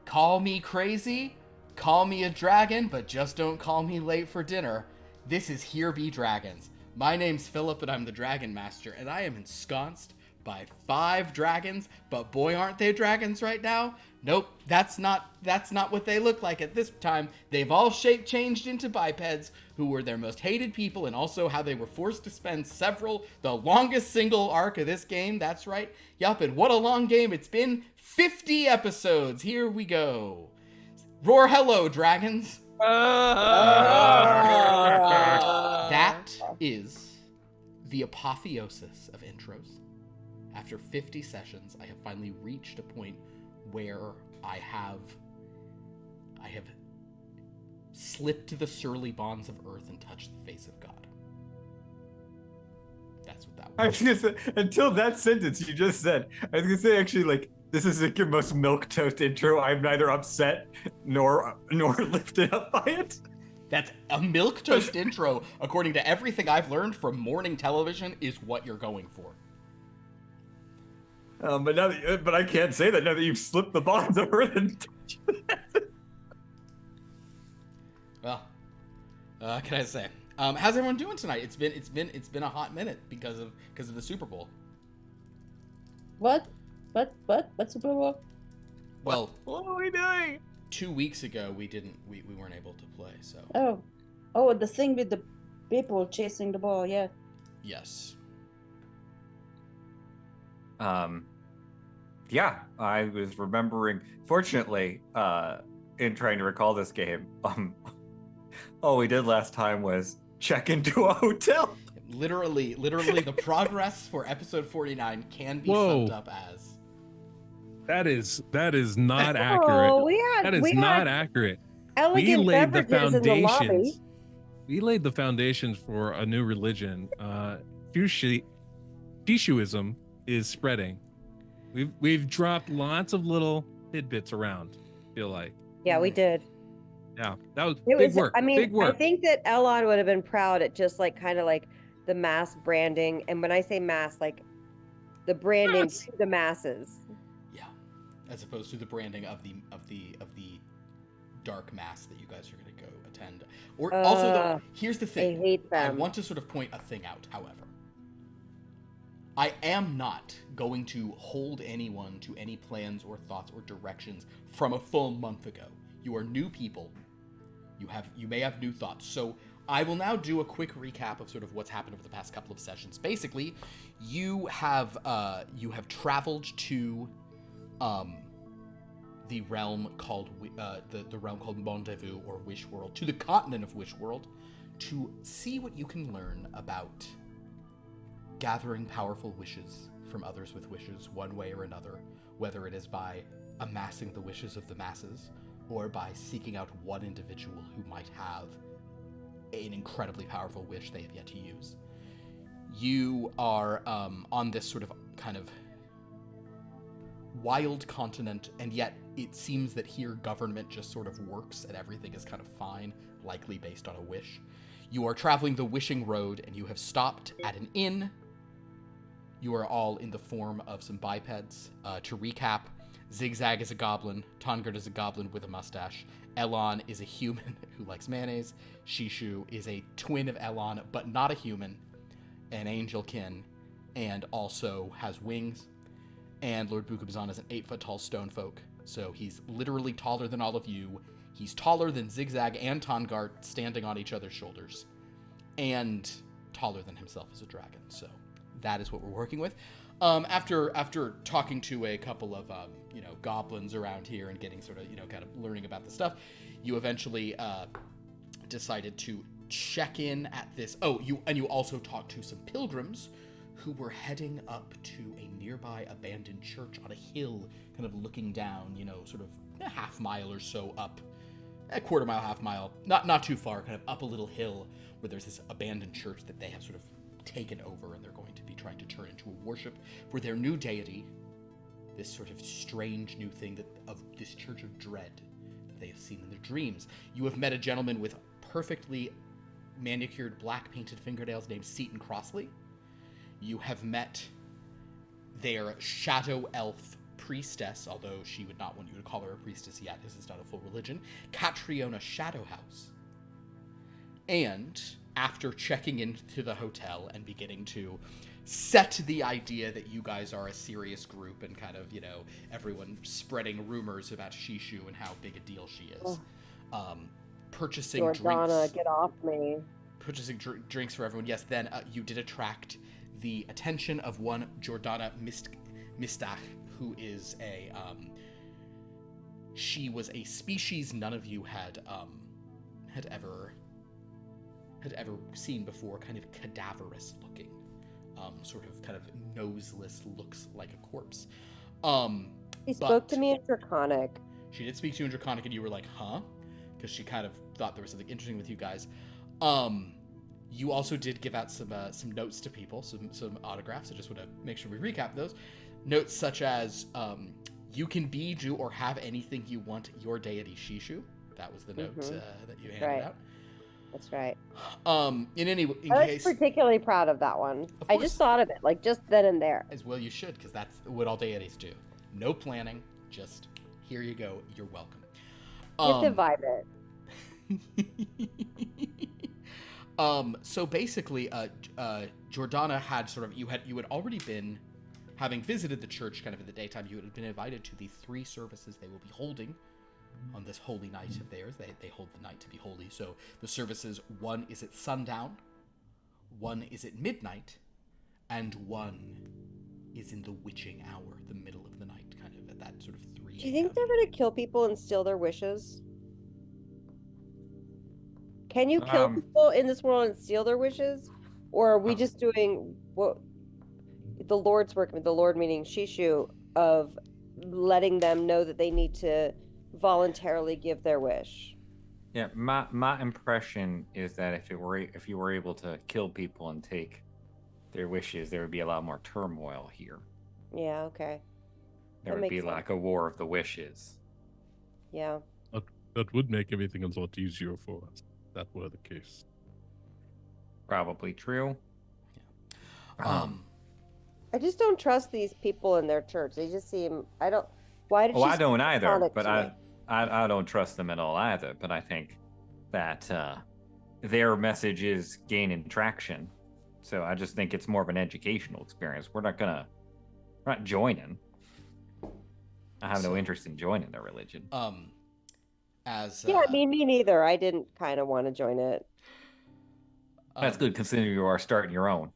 Call me crazy, call me a dragon, but just don't call me late for dinner. This is Here Be Dragons. My name's Philip and I'm the Dragon Master, and I am ensconced by 5 dragons, but boy aren't they dragons right now. Nope, that's not what they look like at this time. They've all shape changed into bipeds who were their most hated people, and also how they were forced to spend the longest single arc of this game. That's right. Yup, and what a long game it's been. 50 episodes. Here we go. Roar hello, dragons. That is the apotheosis of intros. After 50 sessions, I have finally reached a point where I have slipped the surly bonds of earth and touched the face of God. That's what that was. I was gonna say, until that sentence you just said, I was gonna say actually, like, this is like your most milquetoast intro. I'm neither upset nor lifted up by it. That's a milquetoast intro, according to everything I've learned from morning television, is what you're going for. But I can't say that now that you've slipped the bonds of earth and Well, can I say? How's everyone doing tonight? It's been a hot minute because of the Super Bowl. What Super Bowl? Well, what are we doing? 2 weeks ago we weren't able to play. So. Oh, the thing with the people chasing the ball. Yeah. Yes. Yeah, I was remembering. Fortunately, in trying to recall this game, all we did last time was check into a hotel. Literally, the progress for episode 49 can be summed up as. That is not accurate. Oh, that is not accurate. Elegant beverages in the lobby. We laid the foundations for a new religion. Fishuism is spreading. We've dropped lots of little tidbits around. I feel like. Yeah, we did. Yeah, that was big work. I mean, big work. I think that Elon would have been proud at just like kind of like the mass branding, and when I say mass, like the branding to the masses. Yeah, as opposed to the branding of the dark mass that you guys are going to go attend. Or also, though, here's the thing. I hate them. I want to sort of point a thing out, however. I am not going to hold anyone to any plans or thoughts or directions from a full month ago. You are new people. You may have new thoughts. So I will now do a quick recap of sort of what's happened over the past couple of sessions. Basically, you have traveled to the realm called the realm called Mondevue or Wish World, to the continent of Wish World, to see what you can learn about gathering powerful wishes from others with wishes one way or another, whether it is by amassing the wishes of the masses or by seeking out one individual who might have an incredibly powerful wish they have yet to use. You are on this sort of kind of wild continent, and yet it seems that here government just sort of works and everything is kind of fine, likely based on a wish. You are traveling the Wishing Road, and you have stopped at an inn. You are all in the form of some bipeds. To recap, XigXag is a goblin, Tongard is a goblin with a mustache, Elon is a human who likes mayonnaise, Shishu is a twin of Elon, but not a human, an angelkin, and also has wings. And Lord Bukabazan is an 8-foot-tall stone folk, so he's literally taller than all of you. He's taller than XigXag and Tongard standing on each other's shoulders, and taller than himself as a dragon. So that is what we're working with. After talking to a couple of goblins around here and getting sort of kind of learning about the stuff, you eventually decided to check in at this. Oh, you also talked to some pilgrims who were heading up to a nearby abandoned church on a hill, kind of looking down, sort of a half mile or so up, a quarter mile, half mile, not too far, kind of up a little hill where there's this abandoned church that they have sort of taken over, and they're going to be trying to turn into a worship for their new deity, this sort of strange new thing of this church of dread that they have seen in their dreams. You have met a gentleman with perfectly manicured black painted fingernails named Seaton Crossley. You have met their shadow elf priestess, although she would not want you to call her a priestess yet, as it's not a full religion, Catriona Shadowhouse. And after checking into the hotel and beginning to set the idea that you guys are a serious group and kind of, everyone spreading rumors about Shishu and how big a deal she is, purchasing Jordana, drinks. get off me. Purchasing drinks for everyone. Yes, then you did attract the attention of one Jordana Mistach, who is she was a species none of you had ever seen before, kind of cadaverous looking, sort of kind of noseless, looks like a corpse. He spoke to me in Draconic. She did speak to you in Draconic, and you were like, huh? Because she kind of thought there was something interesting with you guys. You also did give out some notes to people, some autographs. I just want to make sure we recap those. Notes such as, you can be, do, or have anything you want your deity Shishu. That was the note that you handed out. That's right. In I case, was particularly proud of that one. I just thought of it, just then and there. as well you should, because that's what all deities do. No planning, just here you go. You're welcome. Just imbibe it. So basically, Jordana had sort of you had already been, having visited the church kind of in the daytime, you had been invited to the 3 services they will be holding on this holy night of theirs. They hold the night to be holy. So the services, one is at sundown, one is at midnight, and one is in the witching hour, the middle of the night, kind of at that sort of 3 Do you think they're going to kill people and steal their wishes? Can you kill people in this world and steal their wishes? Or are we just doing what the Lord's work, the Lord meaning Shishu, of letting them know that they need to voluntarily give their wish? Yeah, my impression is that if you were able to kill people and take their wishes, there would be a lot more turmoil here. Yeah, okay. There would be like a war of the wishes. Yeah. That would make everything a lot easier for us. That were the case. Probably true. Yeah. I just don't trust these people in their church. They just seem. I don't. Why did? I don't either. But I don't trust them at all either. But I think that their message is gaining traction, So I just think it's more of an educational experience. We're not joining. I have no interest in joining their religion. Yeah, me neither. I didn't kind of want to join it. That's good considering you are starting your own.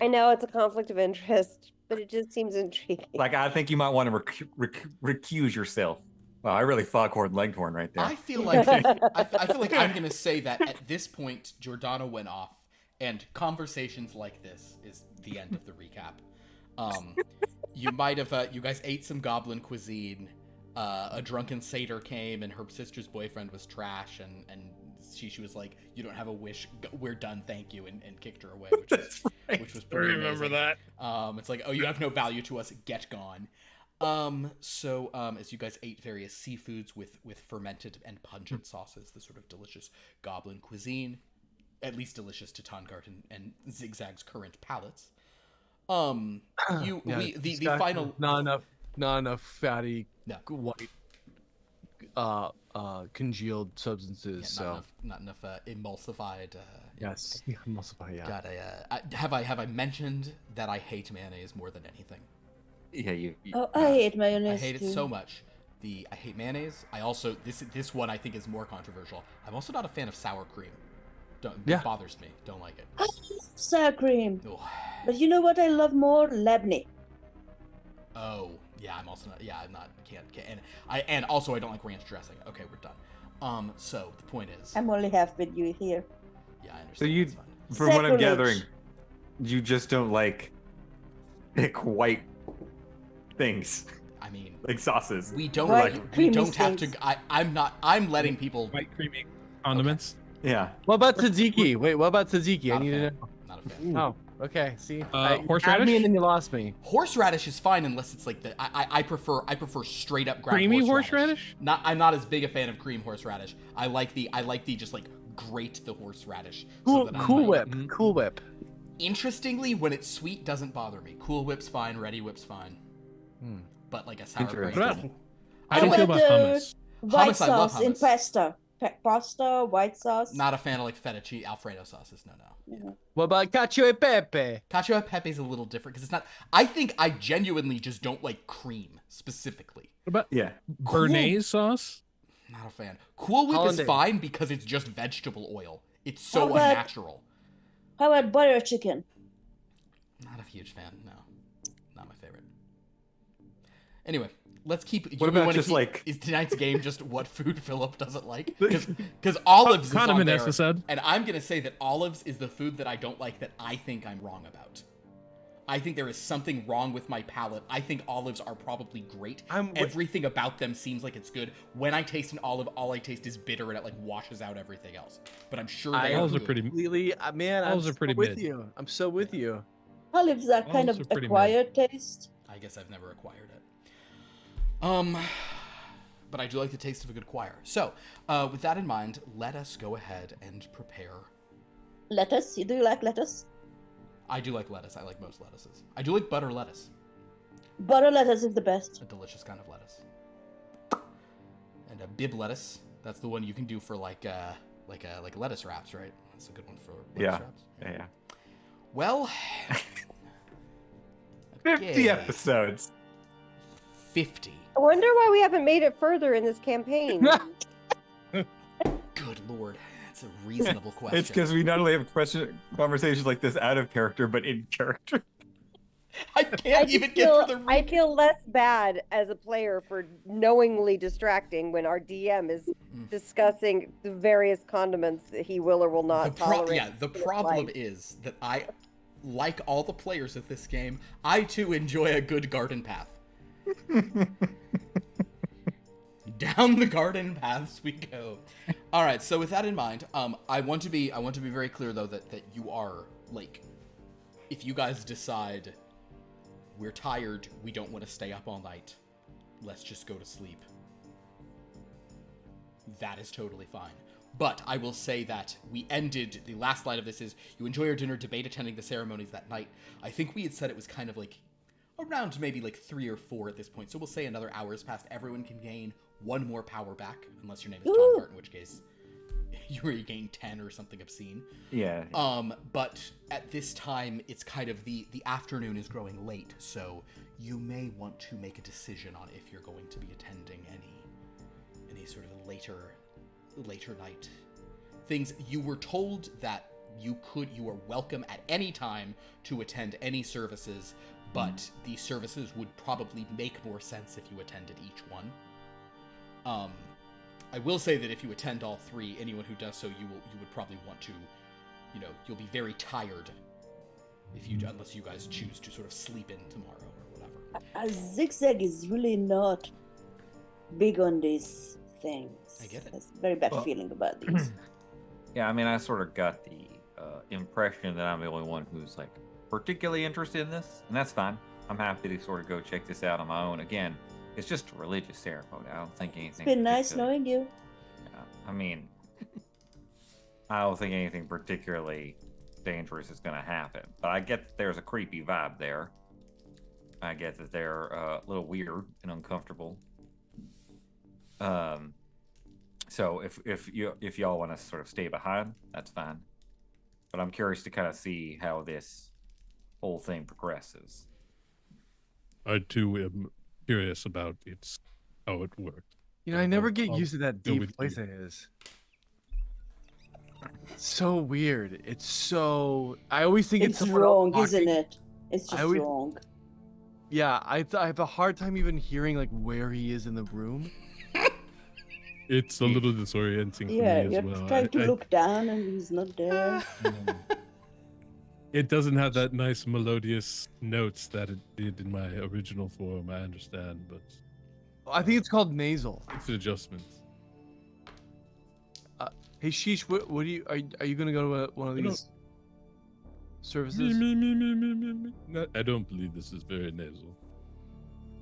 I know it's a conflict of interest, but it just seems intriguing. Like, I think you might want to recuse yourself. Wow, I really foghorn leghorn right there. I feel like I feel like I'm gonna say that at this point Giordano went off, and conversations like this is the end of the recap. You might have you guys ate some goblin cuisine. A drunken satyr came, and her sister's boyfriend was trash, and she was like, "You don't have a wish. We're done, thank you," and kicked her away, which was pretty amazing. remember that. It's like, "Oh, you have no value to us. Get gone." So as you guys ate various seafoods with fermented and pungent sauces, the sort of delicious goblin cuisine, at least delicious to Tongart and XigXag's current palates. The final not enough fatty No. white congealed substances. not enough emulsified. Yes, emulsify. Yeah. God, have I mentioned that I hate mayonnaise more than anything? Yeah, you Oh, I hate mayonnaise. I hate too. it so much. I hate mayonnaise. I also this one I think is more controversial. I'm also not a fan of sour cream. It bothers me. Don't like it. I love sour cream. Ugh. But you know what I love more? Labneh. Oh, yeah, I'm also not. Yeah, I'm not. Can't. And also I don't like ranch dressing. Okay, we're done. So the point is. I'm only half with you here. Yeah, I understand. So you, That's fine. from what I'm Sacrilege. gathering, you just don't like thick white things I mean, like sauces. we don't Right, like. We creamy don't have to. things. I'm not. I'm letting people. White creamy condiments. Yeah. What about tzatziki? Wait, what about tzatziki? I Not a need to fan. know. Not a fan. Oh, okay. See, Horseradish? had me and then you lost me. Horseradish is fine unless it's like the. I prefer straight up ground Creamy horseradish. horseradish? I'm not as big a fan of cream horseradish. I like the just like grate the horseradish. Cool, that I'm cool like- Whip. Cool Whip. Interestingly, when it's sweet, doesn't bother me. Cool Whip's fine. Ready Whip's fine. But like a sour cream. Interesting. What about? How do you feel about about, hummus? White Hummus, I love sauce in hummus. pasta. Pasta, white sauce. Not a fan of like fettuccine Alfredo sauces. No. What about cacio e pepe? Cacio e pepe is a little different because it's not. I think I genuinely just don't like cream specifically. What about Yeah. Béarnaise sauce? Not a fan. Cool Whip Hollandaise. is fine because it's just vegetable oil. It's so How about- unnatural. How about butter chicken? Not a huge fan. No, not my favorite. Anyway, let's keep. What about just, like- Is tonight's game just what food Philip doesn't like? Because olives is on Condiment there, episode. and I'm gonna say that olives is the food that I don't like that I think I'm wrong about. I think there is something wrong with my palate. I think olives are probably great. Everything about them seems like it's good. When I taste an olive, all I taste is bitter, and it like washes out everything else. But I'm sure they Olives are good. pretty. Completely, man. I'm Olives are so pretty with mid. you. I'm so with you. Olives are kind Olives of are pretty acquired taste. I guess I've never acquired it. But I do like the taste of a good choir. So, with that in mind, let us go ahead and prepare. Lettuce. Do you like lettuce? I do like lettuce. I like most lettuces. I do like butter lettuce. Butter lettuce is the best. A delicious kind of lettuce. And a bib lettuce. That's the one you can do for like lettuce wraps, right? That's a good one for lettuce wraps. Yeah. Well, 50 okay. episodes. 50. I wonder why we haven't made it further in this campaign. Good lord, that's a reasonable question. It's because we not only have conversations like this out of character, but in character. I can't even get through the. I feel less bad as a player for knowingly distracting when our DM is discussing the various condiments that he will or will not tolerate. The in his problem life. is that I, like all the players of this game, I too enjoy a good garden path. Down the garden paths we go. All right. So with that in mind, I want to be very clear though that you are like, if you guys decide we're tired, we don't want to stay up all night, let's just go to sleep. That is totally fine. But I will say that we ended, the last line of this is, you enjoy your dinner, debate attending the ceremonies that night. I think we had said it was kind of like around maybe like 3 or 4 at this point. So we'll say another hour has passed. Everyone can gain 1 more power back, unless your name is Tom Gart, in which case you regain 10 or something obscene. Yeah. But at this time, it's kind of the afternoon is growing late, so you may want to make a decision on if you're going to be attending any sort of later night things. You were told that you are welcome at any time to attend any services, but the services would probably make more sense if you attended each one. I will say that if you attend all three, anyone who does so, you would probably want to, you'll be very tired unless you guys choose to sort of sleep in tomorrow or whatever. XigXag is really not big on these things. I get it. Has a very bad feeling about these. Yeah, I mean, I sort of got the impression that I'm the only one who's like particularly interested in this, and that's fine. I'm happy to sort of go check this out on my own. Again, it's just a religious ceremony. I don't think anything. It's been nice particularly- knowing you. Yeah, I mean, I don't think anything particularly dangerous is going to happen. But I get that there's a creepy vibe there. I get that they're a little weird and uncomfortable. So if y'all want to sort of stay behind, that's fine. But I'm curious to kind of see how this whole thing progresses. I too am curious about how it worked. I never get I'll used to that go deep with voice you. of his. It's so weird. It's so. I always think It's someone wrong, else isn't talking. it? It's I just would- wrong. Yeah, I have a hard time even hearing like where he is in the room. It's a little disorienting for Yeah, me you're as well. trying to I- look down and he's not there. It doesn't have that nice melodious notes that it did in my original form. I understand, but I think it's called nasal. it's an adjustment. Hey Sheesh, what do you are you gonna go to one of I these Me, services? me, me, me, me, me, me. No, I don't believe this is very nasal.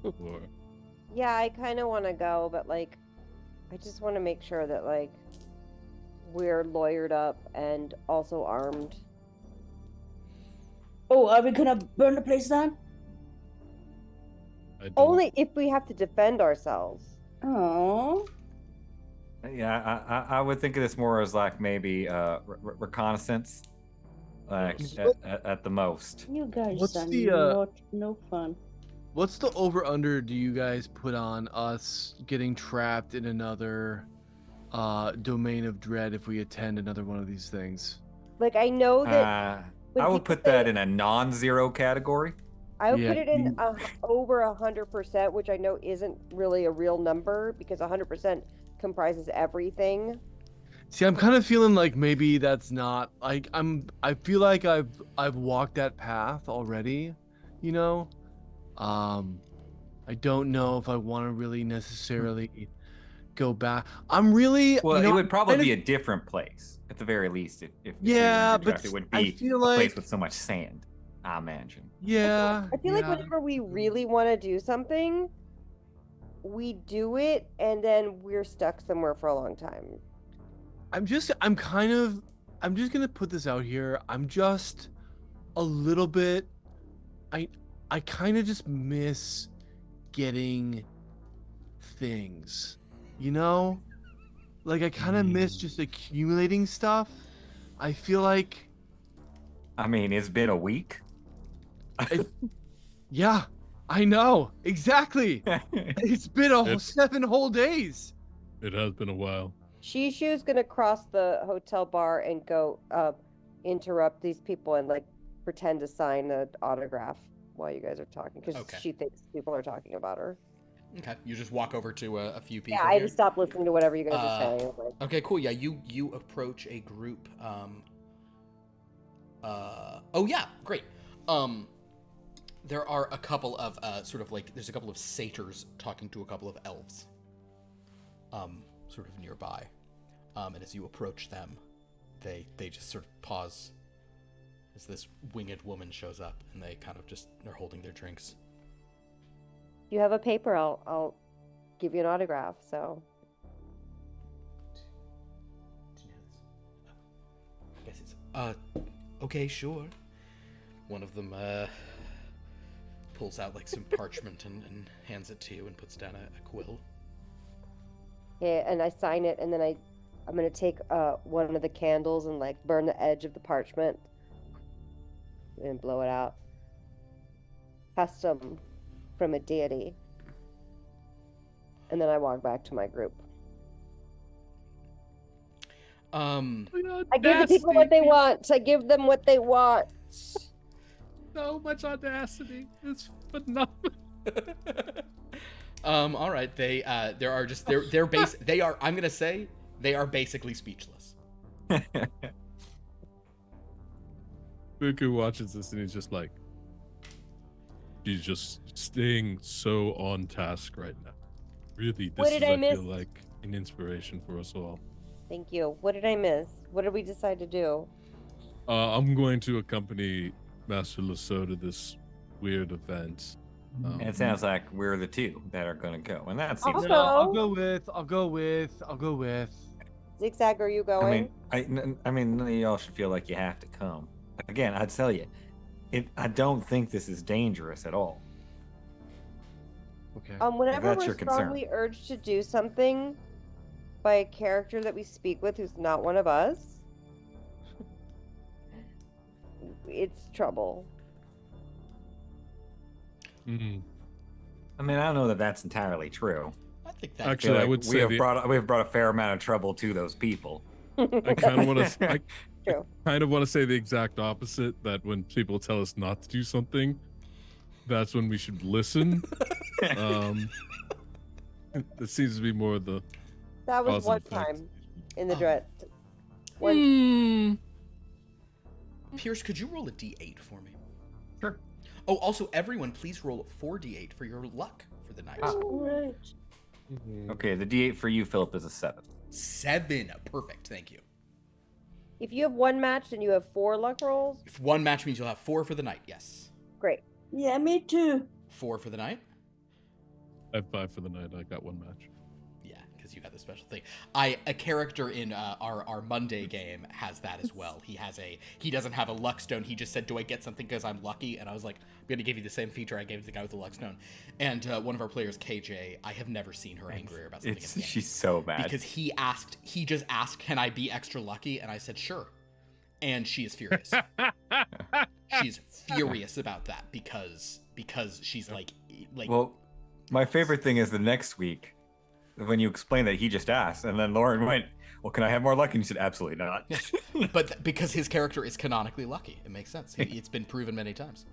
Or Yeah, I kind of want to go, but like, I just want to make sure that like we're lawyered up and also armed. Oh, are we gonna burn the place down? I don't. Only if we have to defend ourselves. Oh, Yeah, I would think of this more as like maybe reconnaissance, like at the most. you guys What's are the, not no fun. What's the over under do you guys put on us getting trapped in another domain of dread if we attend another one of these things? Like I know that when I would people put that say- in a non-zero category. I would Yeah, put it in you- over 100%, which I know isn't really a real number because 100% comprises everything. See, I'm kind of feeling like maybe that's not like I feel like I've walked that path already, you know? I don't know if I want to really necessarily go back. I'm really Well, you know, it would probably kind of- be a different place at the very least. If Yeah, but it would I be feel a place like- with so much sand. I imagine. yeah. I feel like yeah. whenever we really want to do something, we do it and then we're stuck somewhere for a long time. I'm just gonna put this out here. I'm just a little bit I kind of just miss getting things, you know? Like I kind of miss just accumulating stuff. I feel like I mean, it's been a week. yeah, I know. Exactly. It's been It's- 7 whole days. It has been a while. Shishu's gonna cross the hotel bar and go interrupt these people and like pretend to sign an autograph while you guys are talking because Okay. she thinks people are talking about her. Okay, you just walk over to a few people. Yeah, I here. just stopped listening to whatever you guys are Uh, saying. Like, Okay, cool. Yeah, you approach a group. Oh yeah, great. There are a couple of sort of like there's a couple of satyrs talking to a couple of elves. Sort of nearby. And as you approach them, they just sort of pause as this winged woman shows up, and they kind of just are holding their drinks. you have a paper, I'll give you an autograph. So I guess it's okay, sure. One of them pulls out like some parchment and hands it to you and puts down a quill. yeah, and I sign it, and then I I'm gonna take one of the candles and like burn the edge of the parchment and blow it out. Custom from a deity. And then I walk back to my group. I give the people what they want. I give them what they want. So much audacity. It's phenomenal. All right. There are just they're base. They are. I'm gonna say they are basically speechless. Buku watches this and he's just like, she's just staying so on task right now. Really, What this did is, I I miss? feel like, an inspiration for us all. Thank you. What did I miss? What did we decide to do? I'm going to accompany Master Lasso to this weird event. And it sounds like we're the two that are going to go, and that seems. Also- No, I'll go with. XigXag, are you going? I mean, none of y'all should feel like you have to come. Again, I'd tell you, I don't think this is dangerous at all. Okay. Whenever that's we're your concern. strongly urged to do something by a character that we speak with who's not one of us, it's trouble. Mm-hmm. I mean, I don't know that that's entirely true. I think that. Actually, I would we say have the- brought a fair amount of trouble to those people. I kind of want to. True. Kind of want to say the exact opposite. That when people tell us not to do something, that's when we should listen. It seems to be more of the. That was cause one and effect. time in the Oh. dread. Pierce, could you roll a d8 for me? Sure. Oh, also, everyone, please roll 4d8 for your luck for the night. Right. Okay, the D8 for you, Philip, is a 7. 7. Perfect. Thank you. If you have one match, then you have 4 luck rolls. If one match means you'll have 4 for the night, yes. Great. Yeah, me too. 4 for the night? I have 5 for the night. I got one match. Yeah, because you got the special thing. A character in our Monday game has that as well. He doesn't have a luck stone. He just said, "Do I get something because I'm lucky?" And I was like, "I'm gonna give you the same feature I gave the guy with the luck stone." And one of our players, KJ, I have never seen her angrier about something in the game. She's so mad. Because he just asked, "Can I be extra lucky?" And I said, "Sure." And she is furious. She's furious about that because she's like Well, my favorite thing is the next week when you explain that he just asked, and then Lauren went, "Well, can I have more luck?" And you said, "Absolutely not." but because his character is canonically lucky, it makes sense. It's been proven many times.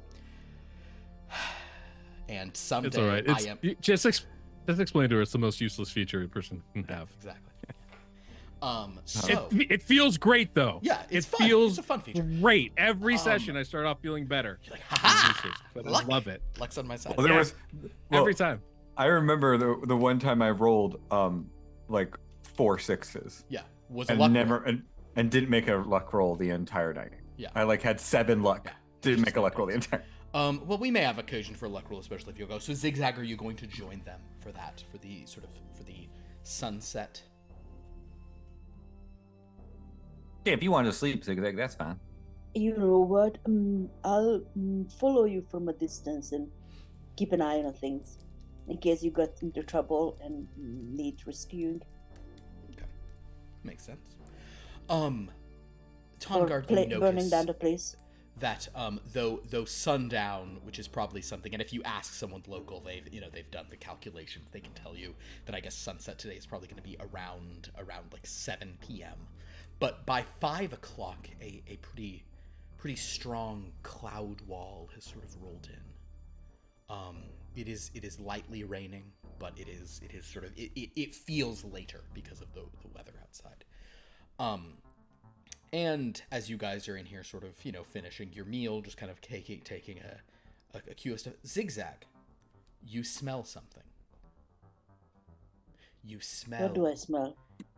And someday It's all right. I am Just explain to her it's the most useless feature a person can have. exactly. So It feels great though. yeah, it's it fun. feels It's a fun feature. great. Every session I start off feeling better. You're like, It's ha useless, but luck. I love it Luck's on my side. Well, there Yeah. was every time. I remember the one time I rolled like 4 6s Yeah, was a and luck never roll. and didn't make a luck roll the entire night. Yeah. I like had 7 luck. Yeah. Didn't make a luck roll the entire. Well, we may have occasion for a luck roll, especially if you go. So, XigXag, are you going to join them for that? For the sunset? Yeah, if you want to sleep, XigXag, that's fine. You know what? I'll follow you from a distance and keep an eye on things in case you got into trouble and need rescuing. Okay, makes sense. Or Tongard, you notice burning down the place. that though sundown, which is probably something, and if you ask someone local, they've done the calculations. They can tell you that I guess sunset today is probably going to be around like 7 p.m. But by 5 o'clock, a pretty strong cloud wall has sort of rolled in. It is lightly raining, but it is sort of it feels later because of the weather outside. And as you guys are in here, sort of, finishing your meal, just kind of taking a cue of stuff. XigXag, you smell something. You smell. What do I smell?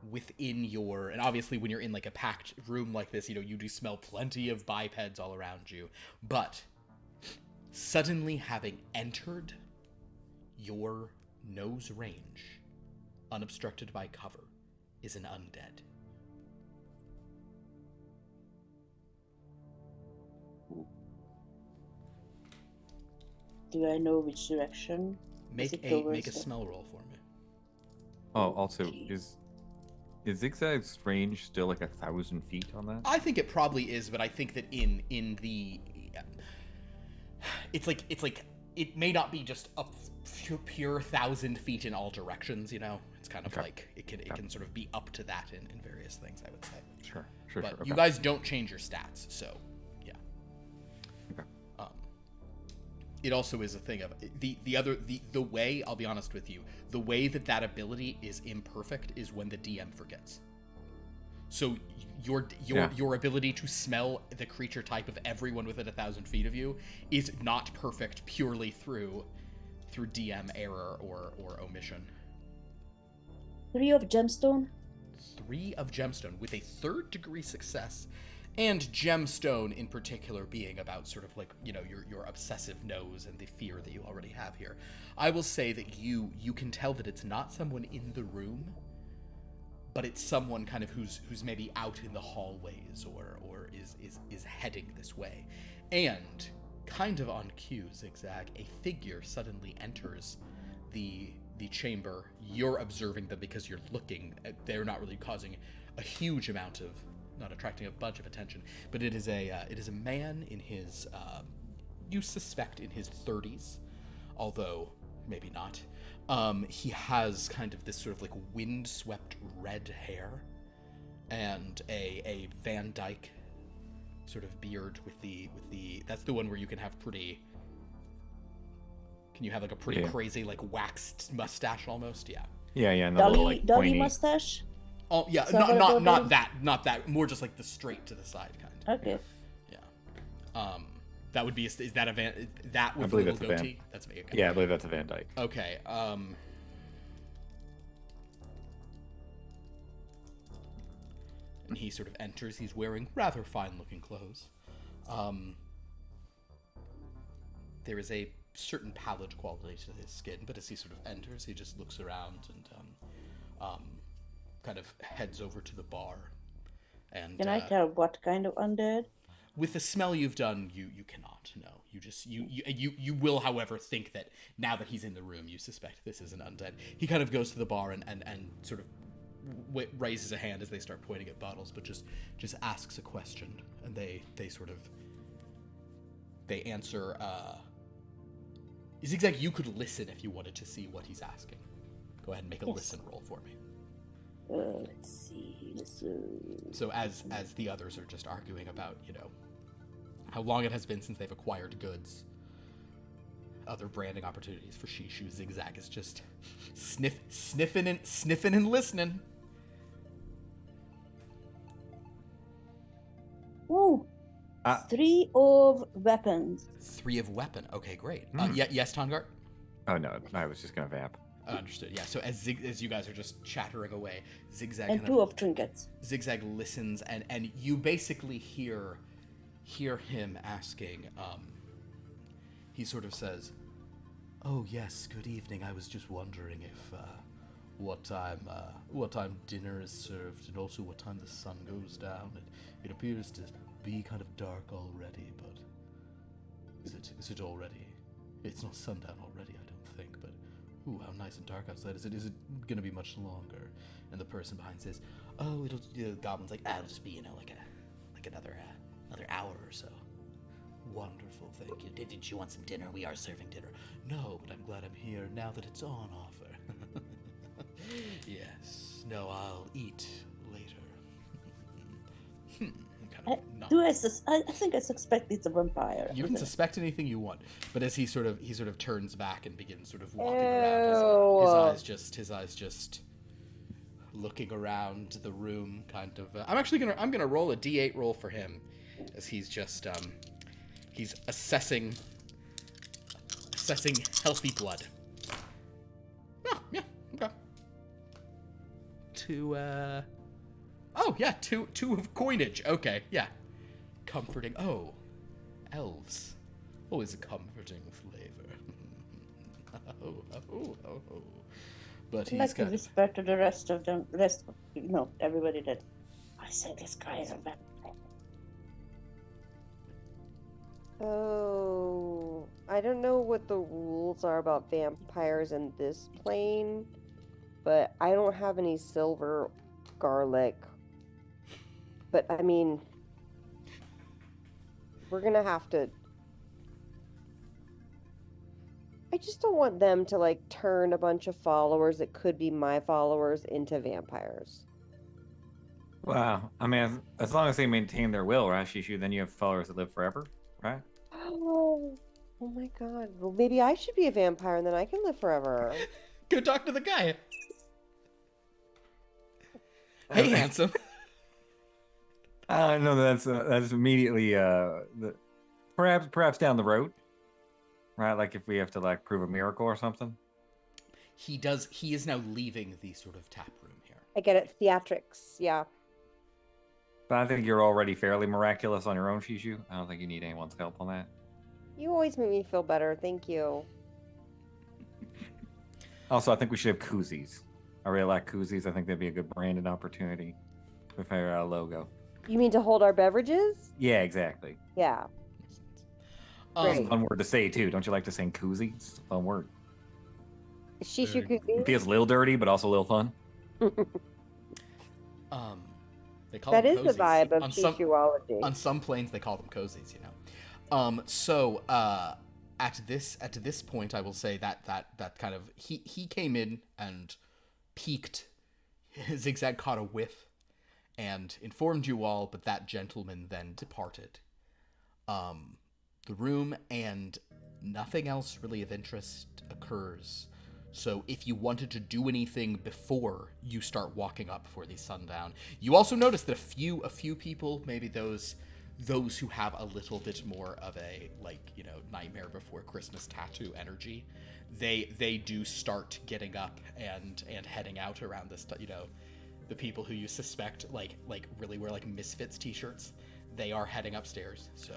Within your, and obviously when you're in like a packed room like this, you do smell plenty of bipeds all around you. But suddenly having entered your nose range, unobstructed by cover, is an undead. Do I know which direction? Make it a towards the- smell roll for me. Oh, also, Okay. is Is XigXag's range still like 1,000 feet on that? I think it probably is, but I think that in the it's like it may not be just a pure 1,000 feet in all directions. You know, it's kind of like it can sort of be up to that in various things. I would say. Sure. But Okay. you guys don't change your stats, so yeah. Okay. It also is a thing of the way, I'll be honest with you, the way that ability is imperfect is when the DM forgets. So your ability to smell the creature type of everyone within 1,000 feet of you is not perfect purely through DM error or omission. 3 of gemstone. 3 of gemstone with a 3rd degree success, and gemstone in particular being about sort of like, you know, your obsessive nose and the fear that you already have here. I will say that you can tell that it's not someone in the room, but it's someone kind of who's maybe out in the hallways or is heading this way. And kind of on cue, XigXag, a figure suddenly enters the chamber. You're observing them because you're looking. They're not really causing a huge amount of, not attracting a bunch of attention, but it is a man in his you suspect in his 30s, although maybe not. He has kind of this sort of like windswept red hair and a Van Dyke sort of beard with the that's the one where you can have pretty. Can you have like a pretty crazy like waxed mustache almost? Yeah. Yeah, and the little, like, Dolly pointy mustache. Oh yeah, Salvador not Dali? that. More just like the straight to the side kind. Okay. Yeah. That would be is that a Van that with I a believe little that's a Van. goatee? That's okay. Yeah, I believe that's a Van Dyke. Okay. And he sort of enters. He's wearing rather fine-looking clothes. There is a certain pallid quality to his skin, but as he sort of enters, he just looks around and kind of heads over to the bar. And Can I tell what kind of undead? with the smell you've done, you cannot. No, you will, however, think that now that he's in the room, you suspect this is an undead. He kind of goes to the bar and sort of raises a hand as they start pointing at bottles, but just asks a question, and they answer. XigXag, you could listen if you wanted to see what he's asking. Go ahead and make a listen roll for me. Let's see. So as the others are just arguing about, how long it has been since they've acquired goods, other branding opportunities for Shishu, XigXag is just sniffing and listening. Ooh, 3 of weapons. 3 of weapon. Okay, great. Yes, Tongart? Oh no, I was just gonna vamp. Understood. Yeah. So as you guys are just chattering away, XigXag And 2 of trinkets. XigXag listens, and you basically hear him asking. He sort of says, "Oh yes, good evening. I was just wondering if what time dinner is served, and also what time the sun goes down. It appears to be kind of dark already, but is it already? It's not sundown already, I don't think, but." Ooh, how nice and dark outside. Is it gonna be much longer? And the person behind says, "Oh, the goblin's like, it'll just be, like another hour or so." Wonderful, thank you. Did you want some dinner? We are serving dinner. No, but I'm glad I'm here now that it's on offer. Yes. No, I'll eat later. I think I suspect it's a vampire. You can suspect anything you want, but as he sort of turns back and begins sort of walking around, his eyes just looking around the room, kind of. I'm gonna roll a D8 roll for him, as he's just he's assessing healthy blood. Oh yeah, okay. Two of coinage. Okay, yeah. Comforting. Oh, elves. Always a comforting flavor. But I'd like to whisper to the rest of everybody that I said this guy is a vampire. Oh, I don't know what the rules are about vampires in this plane, but I don't have any silver garlic. But I mean, we're gonna have to. I just don't want them to like turn a bunch of followers that could be my followers into vampires. Wow. I mean, as long as they maintain their will, right, Shishu, then you have followers that live forever, right? Oh, oh my god. Well, maybe I should be a vampire and then I can live forever. Go talk to the guy. Hey, handsome. No, that's immediately perhaps down the road, right? Like if we have to like prove a miracle or something. He is now leaving the sort of tap room here. I get it. Theatrics. Yeah. But I think you're already fairly miraculous on your own, Shishu. I don't think you need anyone's help on that. You always make me feel better. Thank you. Also, I think we should have koozies. I really like koozies. I think that'd be a good branded opportunity with our logo. You mean to hold our beverages? Yeah, exactly. Yeah. It's a Great. fun word to say too. Don't you like to say koozie? It's a fun word. Shishu It Kuzi? feels a little dirty, but also a little fun. They call That them is the cozies. vibe of Shishuology. On some planes, they call them cozies. You know. At this point, I will say that kind of he came in and peeked. XigXag caught a whiff and informed you all, but that gentleman then departed the room, and nothing else really of interest occurs. So if you wanted to do anything before you start walking up for the sundown, you also notice that a few people, maybe those who have a little bit more of a, like, you know, Nightmare Before Christmas tattoo energy, they do start getting up and heading out around this, you know, the people who you suspect like really wear like Misfits t-shirts, they are heading upstairs. So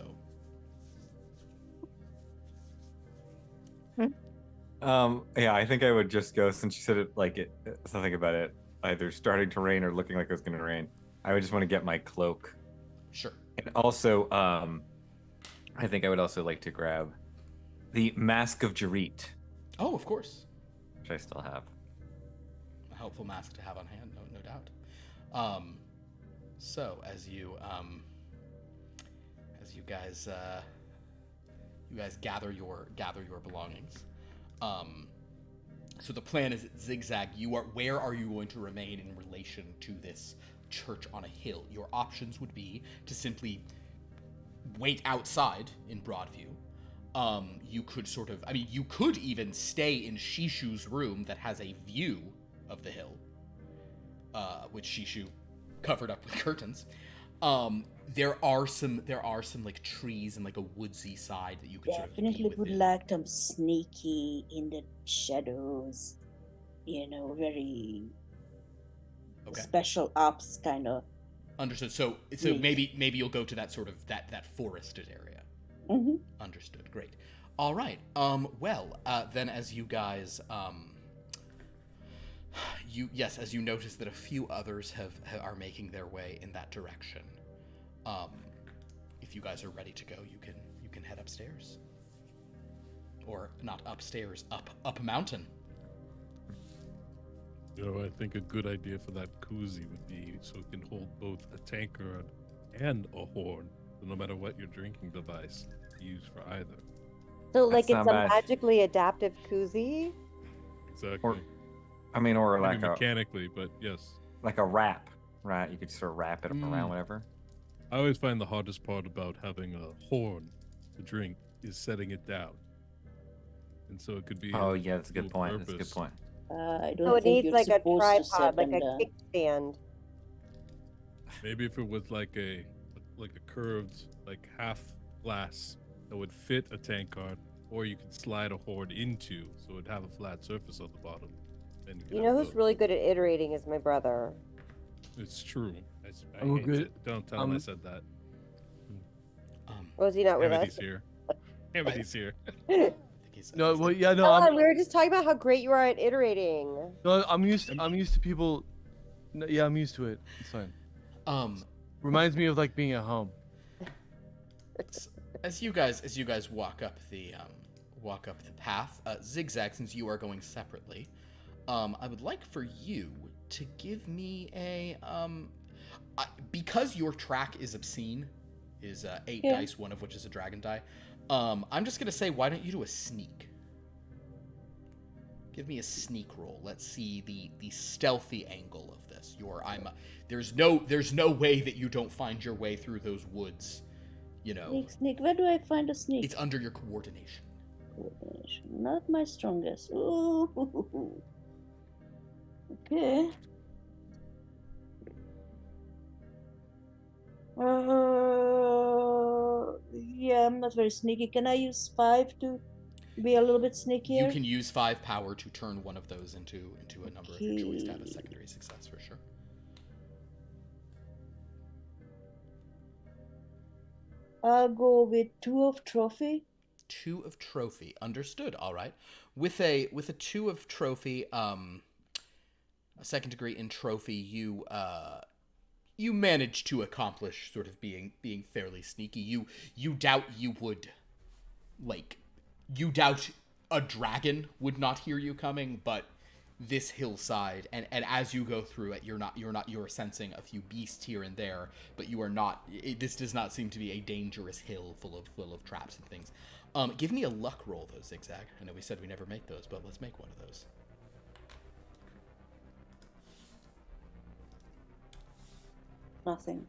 yeah, I think I would just go, since you said it like it something about it either starting to rain or looking like it was going to rain. I would just want to get my cloak. sure. And also, I think I would also like to grab the Mask of Jarit, Oh, of course. which I still have. A helpful mask to have on hand, no doubt. So as you guys gather your belongings, so the plan is XigXag. Where are you going to remain in relation to this church on a hill? Your options would be to simply wait outside in Broadview. You could you could even stay in Shishu's room that has a view of the hill, which Shishu covered up with curtains. There are some like trees and like a woodsy side that you could Definitely sort of would like them sneaky in the shadows. You know, very Okay. special ops kind of. Understood. So Yes. maybe you'll go to that sort of that forested area. Mm-hmm. Understood. Great. All right. Then as you guys as you notice that a few others are making their way in that direction. If you guys are ready to go, you can head upstairs. Or not upstairs, up a mountain. You know, I think a good idea for that koozie would be so it can hold both a tankard and a horn. So no matter what your drinking device, use for either. So, like, That's it's not a bad. magically adaptive koozie? Exactly. Or like Maybe mechanically, but yes. a wrap, right? You could sort of wrap it Mm. around whatever. I always find the hardest part about having a horn to drink is setting it down. And so it could be. Oh yeah, that's a good dual point. That's a good purpose. point. I don't So it think needs you're like a supposed to set tripod, like them a down. kickstand. Maybe if it was like a curved like half glass that would fit a tankard, or you could slide a horn into so it'd have a flat surface on the bottom. And You know who's really good at iterating is my brother. It's true. I I'm hate good. it. Don't tell him I said that. Was he not with Damn it, us? he's here. Damn it, he's here. I think he's No, well, yeah, no, Hold on, we were just talking about how great you are at iterating. no, I'm used to people. No, yeah, I'm used to it. It's fine. Reminds me of like being at home. As you guys walk up the path, XigXag, since you are going separately, I would like for you to give me a because your track is obscene, is 8 Yeah. dice, one of which is a dragon die. I'm just gonna say, why don't you do a sneak? Give me a sneak roll. Let's see the stealthy angle of this. There's no way that you don't find your way through those woods. You know, Sneak. Where do I find a sneak? it's under your coordination. Coordination. Not my strongest. Ooh. Okay. Yeah, I'm not very sneaky. Can I use 5 to be a little bit sneakier? You can use 5 power to turn one of those into a number of your choice to have a secondary success for sure. I'll go with 2 of trophy. 2 of trophy. Understood. All right. With a 2 of trophy, a second degree in trophy, you manage to accomplish sort of being fairly sneaky. You doubt you doubt a dragon would not hear you coming, but this hillside and as you go through it, you're sensing a few beasts here and there, but you are not. This does not seem to be a dangerous hill full of traps and things. Give me a luck roll, though, XigXag. I know we said we never make those, but let's make one of those. Nothing.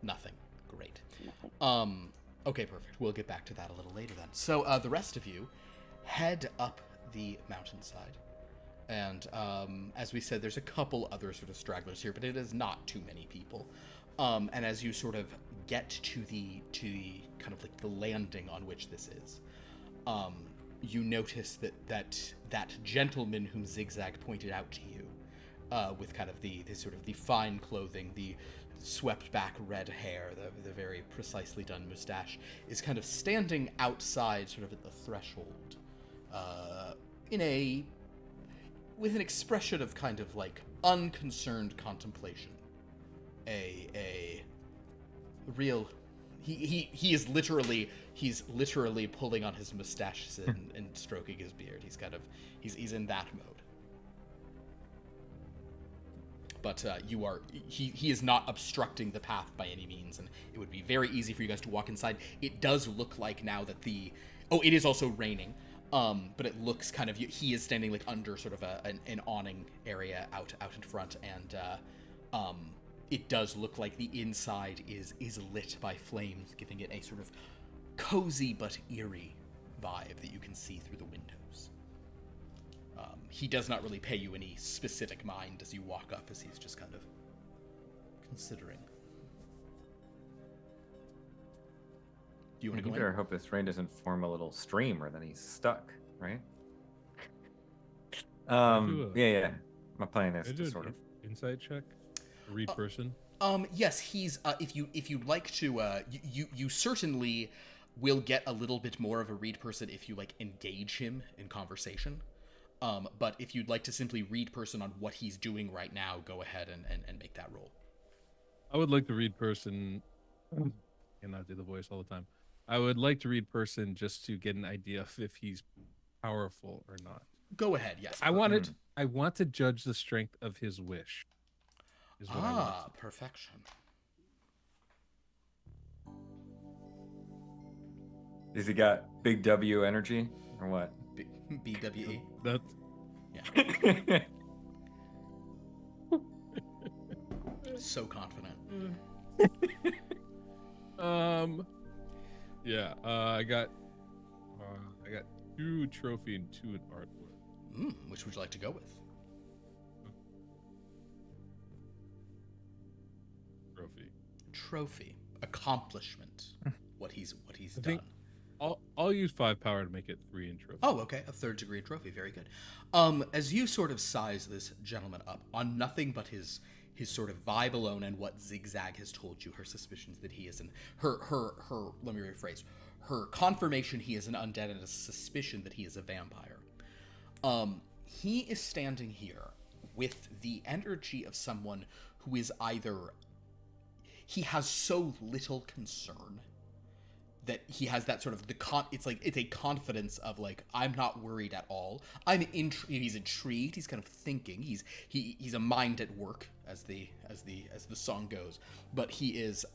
Nothing. Great. Nothing. Okay, perfect. We'll get back to that a little later then. So, the rest of you head up the mountainside. And, as we said, there's a couple other sort of stragglers here, but it is not too many people. And as you sort of get to the kind of like the landing on which this is, you notice that gentleman whom XigXag pointed out to you, with kind of the sort of the fine clothing, the swept back red hair, the very precisely done mustache, is kind of standing outside, sort of at the threshold, with an expression of kind of like unconcerned contemplation. A real. He's literally pulling on his mustache and stroking his beard. He's in that mode. But he is not obstructing the path by any means, and it would be very easy for you guys to walk inside. It does look like now that it is also raining, but it looks kind of, he is standing like under sort of an awning area out in front, and it does look like the inside is lit by flames, giving it a sort of cozy but eerie vibe that you can see through the windows. He does not really pay you any specific mind as you walk up, as he's just kind of considering. Do you want to go in? You better hope this rain doesn't form a little stream, or then he's stuck, right? Yeah. My plan is to sort of insight check. Read person. Yes, he's. If you'd like to, you certainly will get a little bit more of a read person if you like engage him in conversation. But if you'd like to simply read person on what he's doing right now, go ahead and make that roll. I would like to read person. And not do the voice all the time. I would like to read person just to get an idea of if he's powerful or not. Go ahead. Yes. I want to judge the strength of his wish. Is what I want. Perfection. Has he got big W energy or what? BWE. That. Yeah. So confident. Yeah. I got 2 trophy and 2 in artwork. Which would you like to go with? Trophy. Accomplishment. what he's done. I'll use 5 power to make it 3 in trophy. Oh, okay. A 3rd degree trophy. Very good. As you sort of size this gentleman up on nothing but his sort of vibe alone and what XigXag has told you, her suspicions that he is her let me rephrase, her confirmation he is an undead and a suspicion that he is a vampire. He is standing here with the energy of someone who is either, he has so little concern that he has that sort of it's a confidence of like, I'm not worried at all. He's intrigued. He's kind of thinking. He's a mind at work, as the song goes. But he is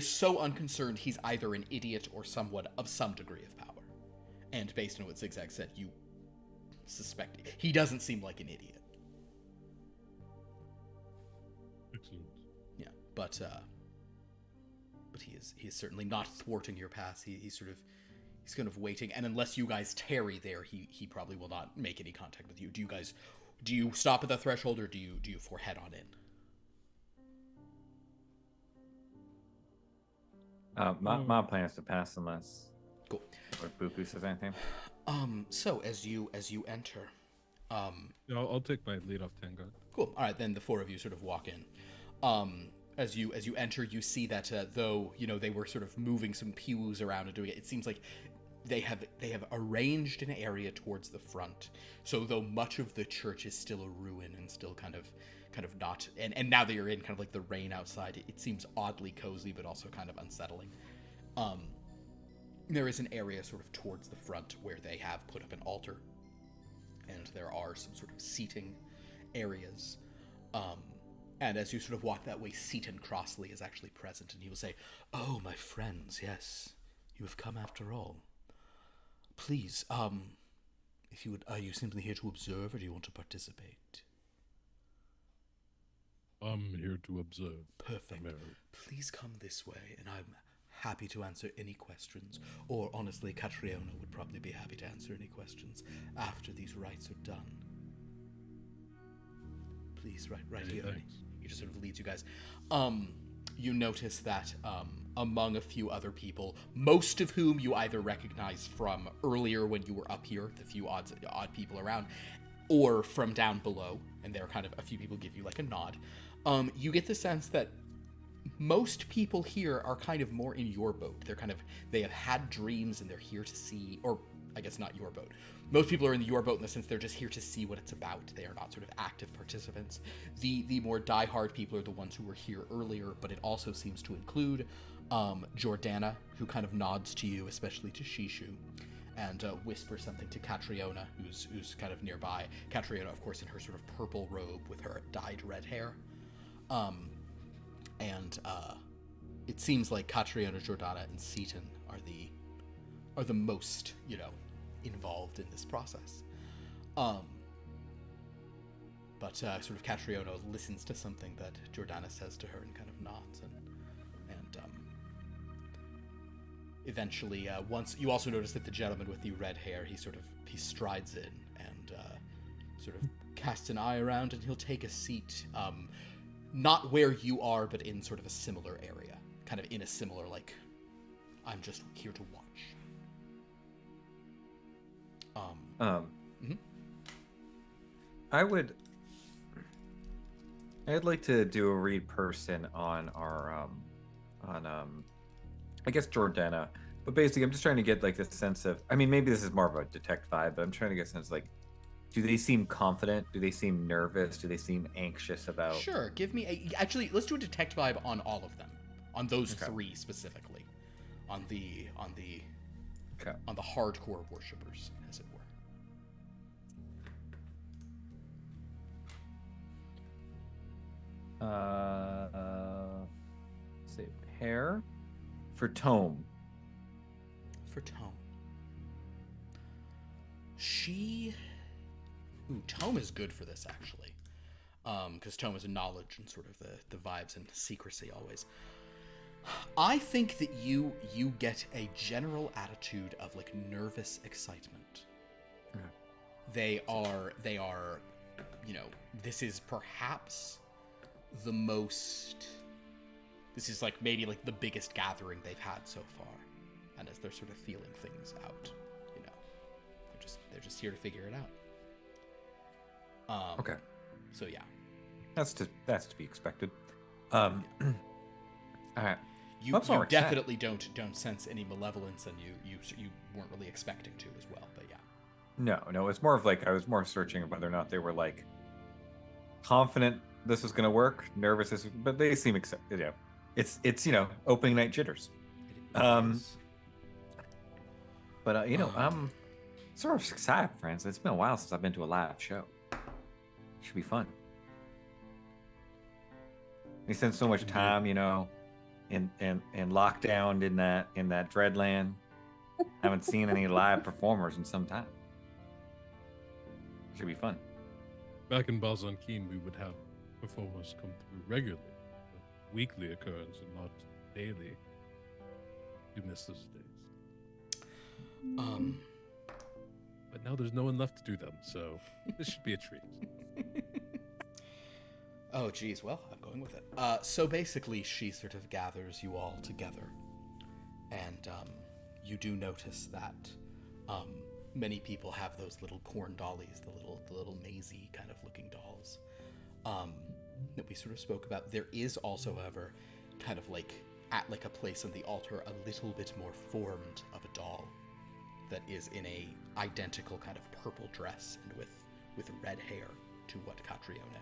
so unconcerned. He's either an idiot or someone of some degree of power. And based on what XigXag said, you suspect he doesn't seem like an idiot. Excellent. Yeah, but he is certainly not thwarting your path. He's kind of waiting, and unless you guys tarry there, he probably will not make any contact with you. Do you stop at the threshold, or do you head on in? My plan is to pass unless. Cool. Or Buku says anything. So as you enter, Yeah, I'll take my lead off Tangard. cool. All right, then the four of you sort of walk in. As you enter, you see that though they were sort of moving some pews around and doing it, it seems like they have arranged an area towards the front. So though much of the church is still a ruin and still kind of not, and now that you're in kind of like the rain outside, it seems oddly cozy but also kind of unsettling. There is an area sort of towards the front where they have put up an altar, and there are some sort of seating areas. And as you sort of walk that way, Seaton Crossley is actually present, and he will say, "Oh, my friends, yes, you have come after all. Please, if you would, are you simply here to observe, or do you want to participate?" I'm here to observe. Perfect. Please come this way, and I'm happy to answer any questions. Or, honestly, Catriona would probably be happy to answer any questions after these rites are done. Please, right here. Thanks. He just sort of leads you guys. You notice that among a few other people, most of whom you either recognize from earlier when you were up here, the few odd people around, or from down below, and there are kind of a few people give you like a nod. You get the sense that most people here are kind of more in your boat. They have had dreams and they're here to see, or I guess not your boat. Most people are in your boat in the sense they're just here to see what it's about. They are not sort of active participants. The more diehard people are the ones who were here earlier, but it also seems to include Jordana, who kind of nods to you, especially to Shishu, and whispers something to Catriona, who's kind of nearby. Catriona, of course, in her sort of purple robe with her dyed red hair. It seems like Catriona, Jordana, and Seaton are the most, involved in this process. But sort of Catriona listens to something that Jordana says to her and kind of nods, and eventually, once you also notice that the gentleman with the red hair, he strides in and sort of casts an eye around, and he'll take a seat, not where you are, but in sort of a similar area, kind of in a similar, like, I'm just here to watch. I'd like to do a read person on our I guess Jordana, but basically I'm just trying to get like this sense of, I mean, maybe this is more of a detect vibe, but I'm trying to get a sense like, do they seem confident? Do they seem nervous? Do they seem anxious about? Sure, give me actually, let's do a detect vibe on all of them, on those three specifically, on the hardcore worshippers, as it were. Say pair for Tome. For Tome. Tome is good for this, actually. Because Tome is a knowledge and sort of the vibes and secrecy always. I think that you get a general attitude of like nervous excitement. They are, this is perhaps the most, this is like maybe like the biggest gathering they've had so far. And as they're sort of feeling things out, they're just here to figure it out. Okay. So yeah. That's to be expected. All right. You definitely don't sense any malevolence, and you weren't really expecting to as well, but yeah. No, it's more of like I was more searching whether or not they were like confident this was gonna work, nervous, but they seem excited. It's opening night jitters. Yes. But I'm sort of excited, friends. It's been a while since I've been to a live show. Should be fun. We spent so much time, in lockdown in that Dreadland. Haven't seen any live performers in some time. Should be fun. Back in Balzan Keen, we would have performers come through regularly, a weekly occurrence and not daily. You miss those days. But now there's no one left to do them, so this should be a treat. Oh, geez. Well, I'm going with it. So basically, she sort of gathers you all together, and you do notice that many people have those little corn dollies, the little mazy kind of looking dolls that we sort of spoke about. There is also, however, kind of like at like a place on the altar, a little bit more formed of a doll that is in a identical kind of purple dress and with red hair to what Catriona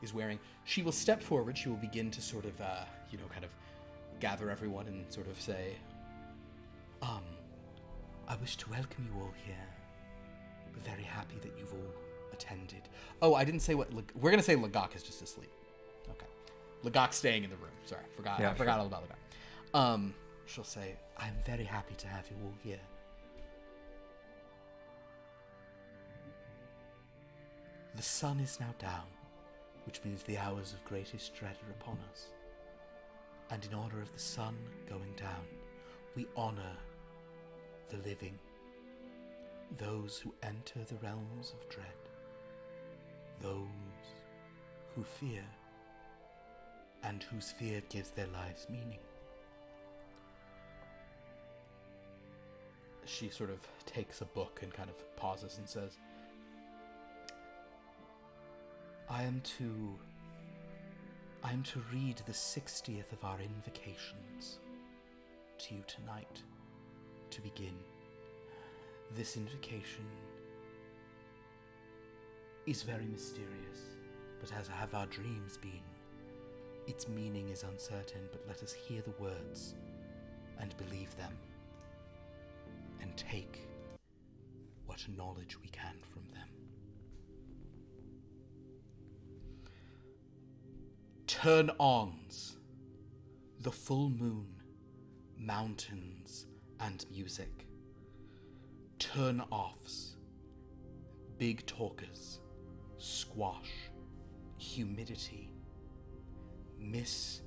is wearing. She will step forward. She will begin to sort of, kind of gather everyone and sort of say, I wish to welcome you all here. We're very happy that you've all attended. Oh, I didn't say what, we're going to say Lagak is just asleep. Okay. Lagak's staying in the room. Sorry, I forgot all about Lagak. She'll say, I'm very happy to have you all here. The sun is now down, which means the hours of greatest dread are upon us. And in honor of the sun going down, we honor the living, those who enter the realms of dread, those who fear, and whose fear gives their lives meaning. She sort of takes a book and kind of pauses and says, I am to read the 60th of our invocations to you tonight to begin. This invocation is very mysterious, but as have our dreams been. Its meaning is uncertain, but let us hear the words and believe them and take what knowledge we can from them. Turn-ons, the full moon, mountains and music. Turn-offs, big talkers, squash, humidity, Miss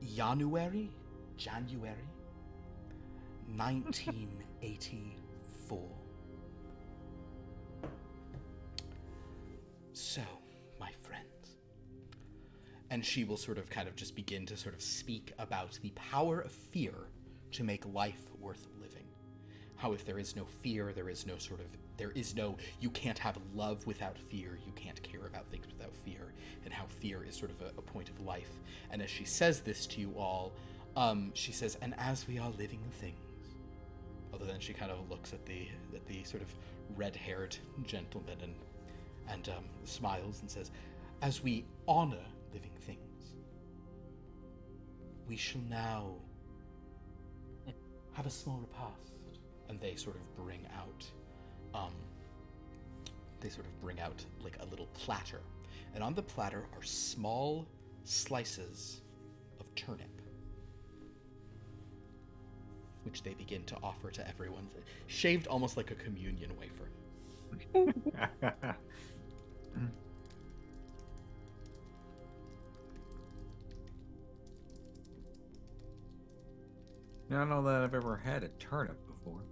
January, 1984. So, my friends, and she will sort of kind of just begin to sort of speak about the power of fear to make life worth living. How if there is no fear, you can't have love without fear, you can't care about things without fear, and how fear is sort of a point of life. And as she says this to you all, she says, and as we are living things, other than she kind of looks at the sort of red-haired gentleman and smiles and says, as we honor living things, we shall now have a small repast. And they sort of bring out like a little platter. And on the platter are small slices of turnip, which they begin to offer to everyone, shaved almost like a communion wafer. I don't know that I've ever had a turnip before.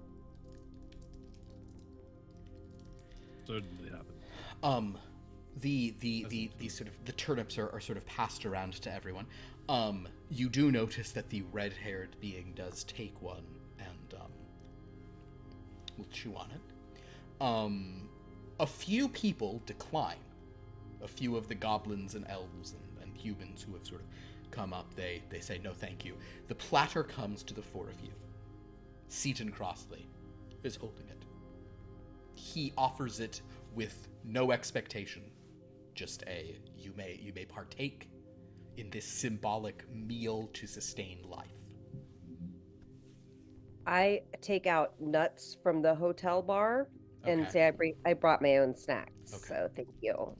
Certainly haven't. The sort of the turnips are sort of passed around to everyone. You do notice that the red-haired being does take one and will chew on it. A few people decline. A few of the goblins and elves and humans who have sort of come up, they say no thank you. The platter comes to the four of you. Seaton Crossley is holding it. He offers it with no expectation, just you may partake in this symbolic meal to sustain life. I take out nuts from the hotel bar and Okay. say I brought my own snacks. Okay. So thank you.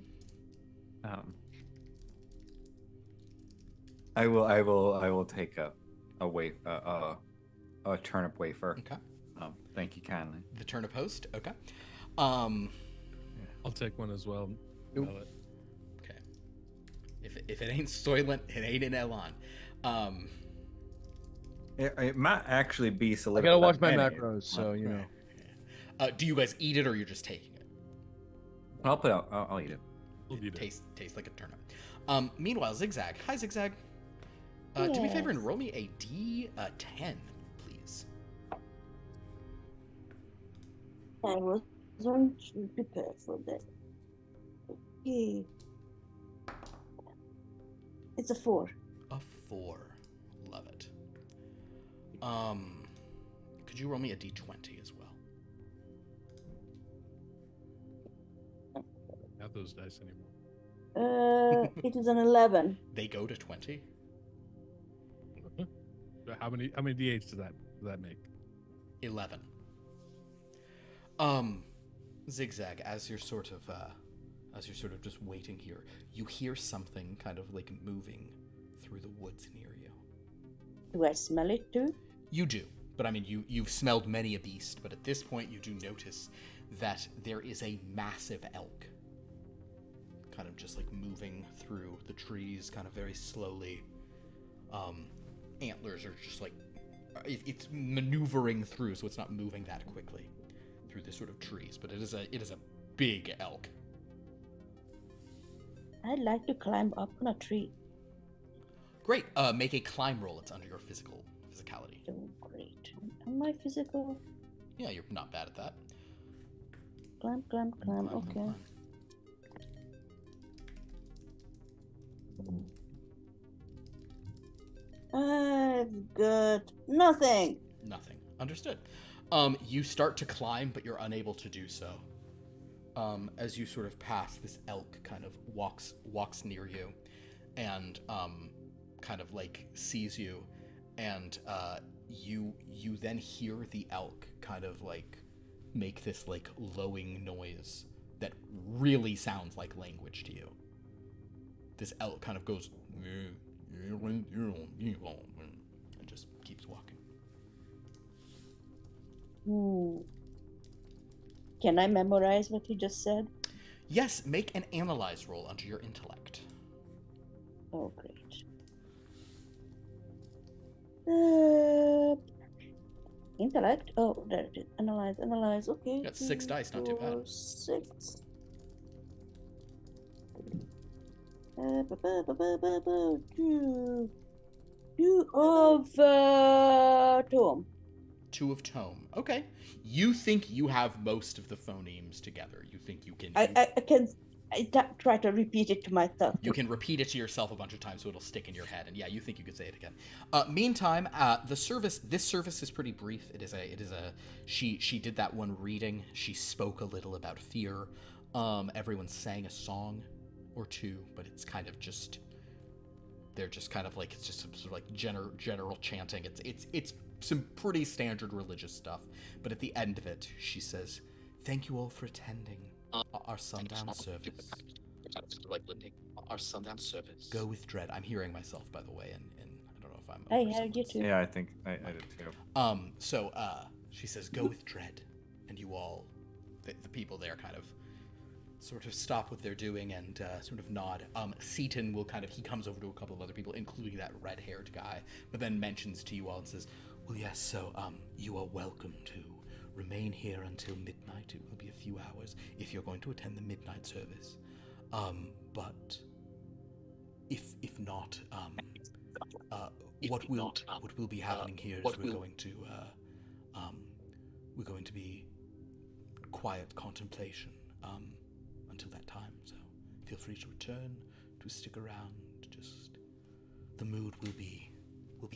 I will take a turnip wafer. Okay. Thank you kindly. The turnip host. Okay. I'll take one as well. Nope. Mallet. Okay. If it ain't Soylent, it ain't an Elon. It might actually be I solidified. gotta watch my anyway. macros, so you know. Do you guys eat it or you're just taking it? I'll eat it. We'll eat it. Tastes like a turnip. Meanwhile, XigXag. Hi, XigXag. Do me a favor and roll me a D10, please. I wasn't prepared for that. Okay. It's a 4. A 4. Love it. Could you roll me a D20 as well? Have those dice anymore. It is an 11. They go to 20. So how many d8s does that make? 11. XigXag, as you're sort of just waiting here, you hear something kind of like moving through the woods near you. Do I smell it too? You do, but I mean, you've smelled many a beast, but at this point you do notice that there is a massive elk kind of just like moving through the trees kind of very slowly. Antlers are just like, it's maneuvering through, so it's not moving that quickly through the sort of trees, but it is a big elk. I'd like to climb up on a tree. Great. Make a climb roll. It's under your physicality. Oh, great. Am I physical? Yeah, you're not bad at that. Climb. Okay. I've got nothing. Nothing. Understood. You start to climb, but you're unable to do so. As you sort of pass, this elk kind of walks near you, and kind of like sees you, and you then hear the elk kind of like make this like lowing noise that really sounds like language to you. This elk kind of goes and just keeps walking. Can I memorize what you just said? Yes, make an analyze roll under your intellect. Oh, great. Intellect. Oh, there it is. Analyze. Okay. You got 6 dice, not too bad. 6. Two of Tom. 2 of tome. Okay. You think you have most of the phonemes together. You think you can. Try to repeat it to myself. You can repeat it to yourself a bunch of times so it'll stick in your head, and yeah, you think you could say it again. Meantime, this service is pretty brief. She did that one reading. She spoke a little about fear. Everyone sang a song or two, but it's kind of just, they're just kind of like, it's just some sort of like general chanting. It's some pretty standard religious stuff, but at the end of it, she says, "Thank you all for attending our sundown service. Our sundown service. Go with dread." I'm hearing myself, by the way, and I don't know if I'm. I over heard you someone's- too. Yeah, I think I did too. So she says, "Go with dread," and you all, the people there, kind of, sort of stop what they're doing and sort of nod. Seaton will he comes over to a couple of other people, including that red-haired guy, but then mentions to you all and says, "Well, yes, so you are welcome to remain here until midnight. It will be a few hours if you're going to attend the midnight service. But if not, what will be happening here is we're going to be quiet contemplation until that time. So feel free to return, to stick around. Just the mood will be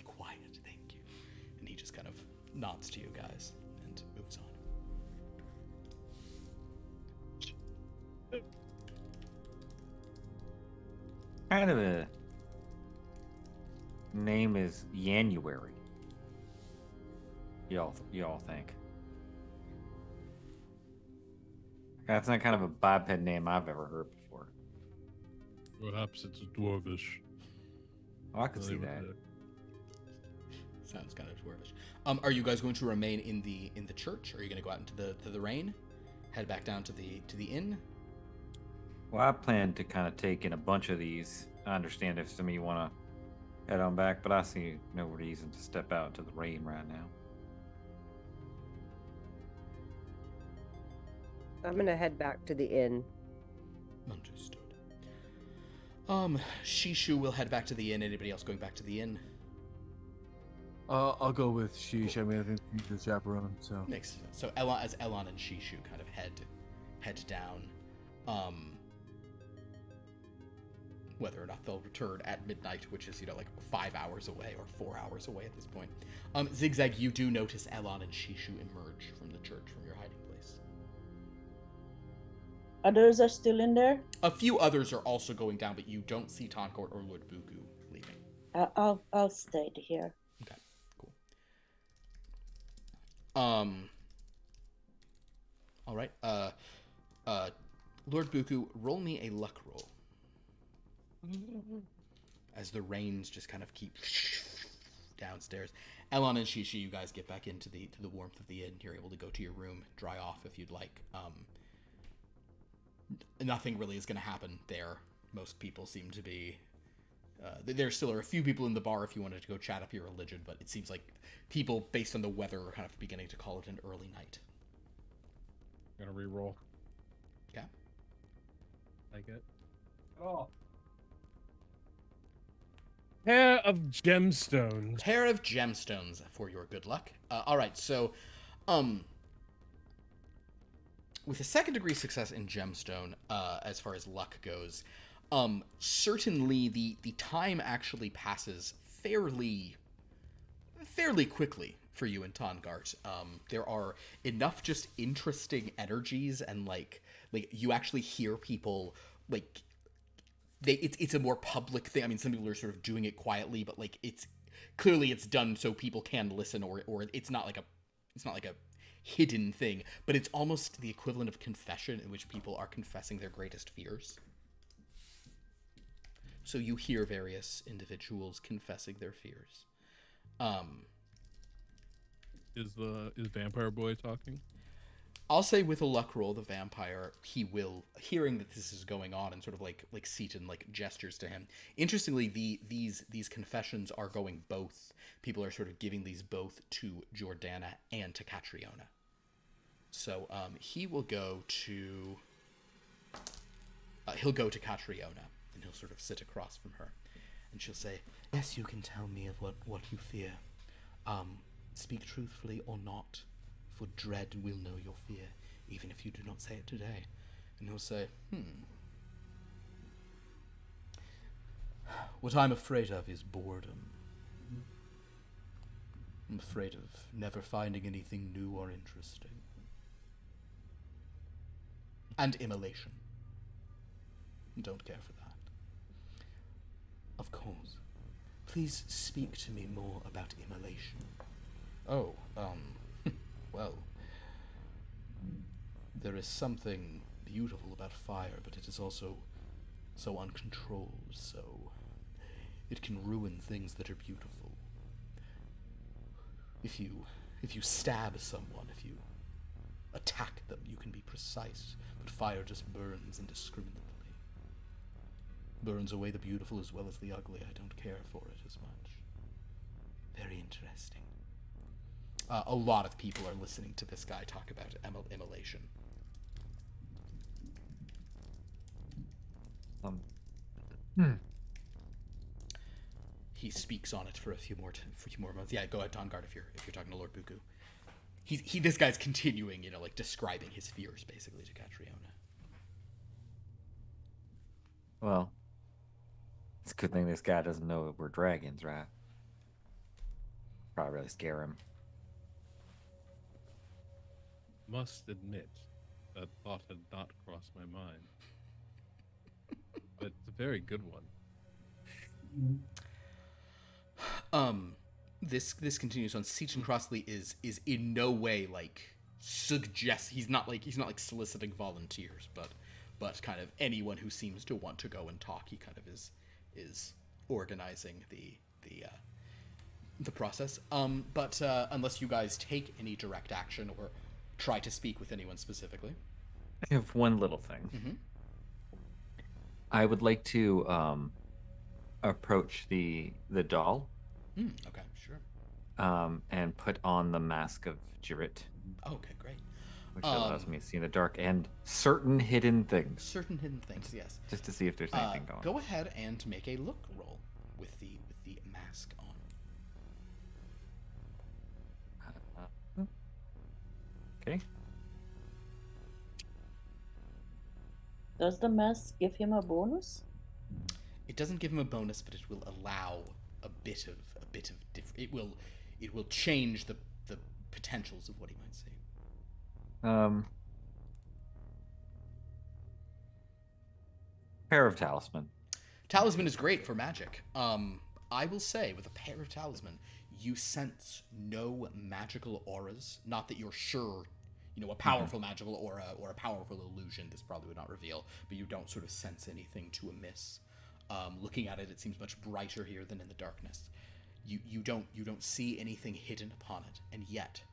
quiet. Thank you." And he just kind of nods to you guys and moves on. Kind of a name is January. Y'all think? That's not kind of a biped name I've ever heard before. Perhaps it's dwarvish. Oh, I could see They would, that. Sounds kind of dwarvish. Are you guys going to remain in the church? Or are you going to go out into the rain? Head back down to the inn? Well, I plan to kind of take in a bunch of these. I understand if some of you want to head on back, but I see no reason to step out into the rain right now. I'm gonna head back to the inn. Understood. Shishu will head back to the inn. Anybody else going back to the inn? I'll go with Sheesh. I mean, I think he's the chaperone, so. Makes sense. So Elon and Shishu kind of head down. Whether or not they'll return at midnight, which is, like 5 hours away or 4 hours away at this point. XigXag, you do notice Elon and Shishu emerge from the church from your hiding place. Others are still in there. A few others are also going down, but you don't see Toncourt or Lord Buku leaving. I'll stay here. Okay, cool. All right. Lord Buku, roll me a luck roll. As the rains just kind of keep downstairs. Elon and Shishi, you guys get back into the warmth of the inn. You're able to go to your room, dry off if you'd like. Nothing really is going to happen there. Most people seem to be... there still are a few people in the bar if you wanted to go chat up your religion, but it seems like people, based on the weather, are kind of beginning to call it an early night. Gonna re-roll. Okay. I get. Oh. Pair of gemstones. Pair of gemstones for your good luck. All right, so... with a second degree success in gemstone, as far as luck goes, certainly the time actually passes fairly quickly for you in Tongart. There are enough just interesting energies, and like you actually hear people it's a more public thing. I mean, some people are sort of doing it quietly, but like it's done so people can listen, or it's not like a hidden thing, but it's almost the equivalent of confession, in which people are confessing their greatest fears. So you hear various individuals confessing their fears. Is Vampire Boy talking? I'll say with a luck roll, the vampire, he will, hearing that this is going on, and sort of like Seaton gestures to him. Interestingly, these confessions are going both. People are sort of giving these both to Jordana and to Catriona. So he will go to Catriona, and he'll sort of sit across from her, and she'll say, "Yes, you can tell me of what you fear. Speak truthfully or not. For dread will know your fear, even if you do not say it today." And he'll say, "What I'm afraid of is boredom. I'm afraid of never finding anything new or interesting. And immolation. Don't care for that. Of course. Please speak to me more about immolation." "Oh, well, there is something beautiful about fire, but it is also so uncontrolled, so it can ruin things that are beautiful. If you stab someone, if you attack them, you can be precise, but fire just burns indiscriminately. Burns away the beautiful as well as the ugly. I don't care for it as much." Very interesting. A lot of people are listening to this guy talk about immolation. He speaks on it for a few more months. Yeah, go ahead, Tongard, if you're talking to Lord Buku. This guy's continuing, describing his fears basically to Catriona. Well, it's a good thing this guy doesn't know we're dragons, right? Probably really scare him. Must admit, that thought had not crossed my mind. But it's a very good one. This continues on. Seaton Crossley is in no way like he's not like soliciting volunteers, but kind of anyone who seems to want to go and talk. He kind of is organizing the process. But unless you guys take any direct action or try to speak with anyone specifically, I have one little thing. Mm-hmm. I would like to approach the doll. Okay, sure. And put on the mask of Jirrit. Okay, great. Which allows me to see in the dark and certain hidden things. Certain hidden things, yes. Just to see if there's anything going on. Go ahead and make a look roll with the mask on. Okay. Does the mask give him a bonus? It doesn't give him a bonus, but it will allow a bit of it will change the potentials of what he might see. Pair of talisman. Talisman is great for magic. I will say, with a pair of talisman, you sense no magical auras. Not that you're sure, a powerful magical aura or a powerful illusion. This probably would not reveal, but you don't sort of sense anything too amiss. Looking at it, it seems much brighter here than in the darkness. You don't see anything hidden upon it, and yet,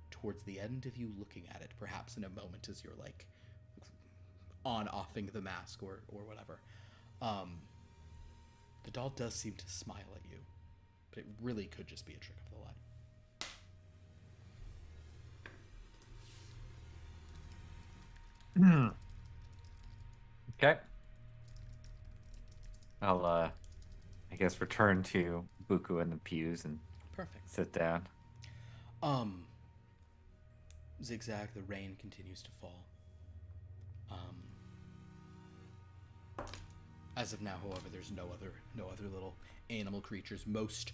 towards the end of you looking at it, perhaps in a moment as you're like on-offing the mask or whatever, the doll does seem to smile at you, but it really could just be a trick of the light. Okay. I'll I guess return to Buku and the pews and Perfect. sit down. XigXag, the rain continues to fall. As of now, however, there's no other little animal creatures. Most,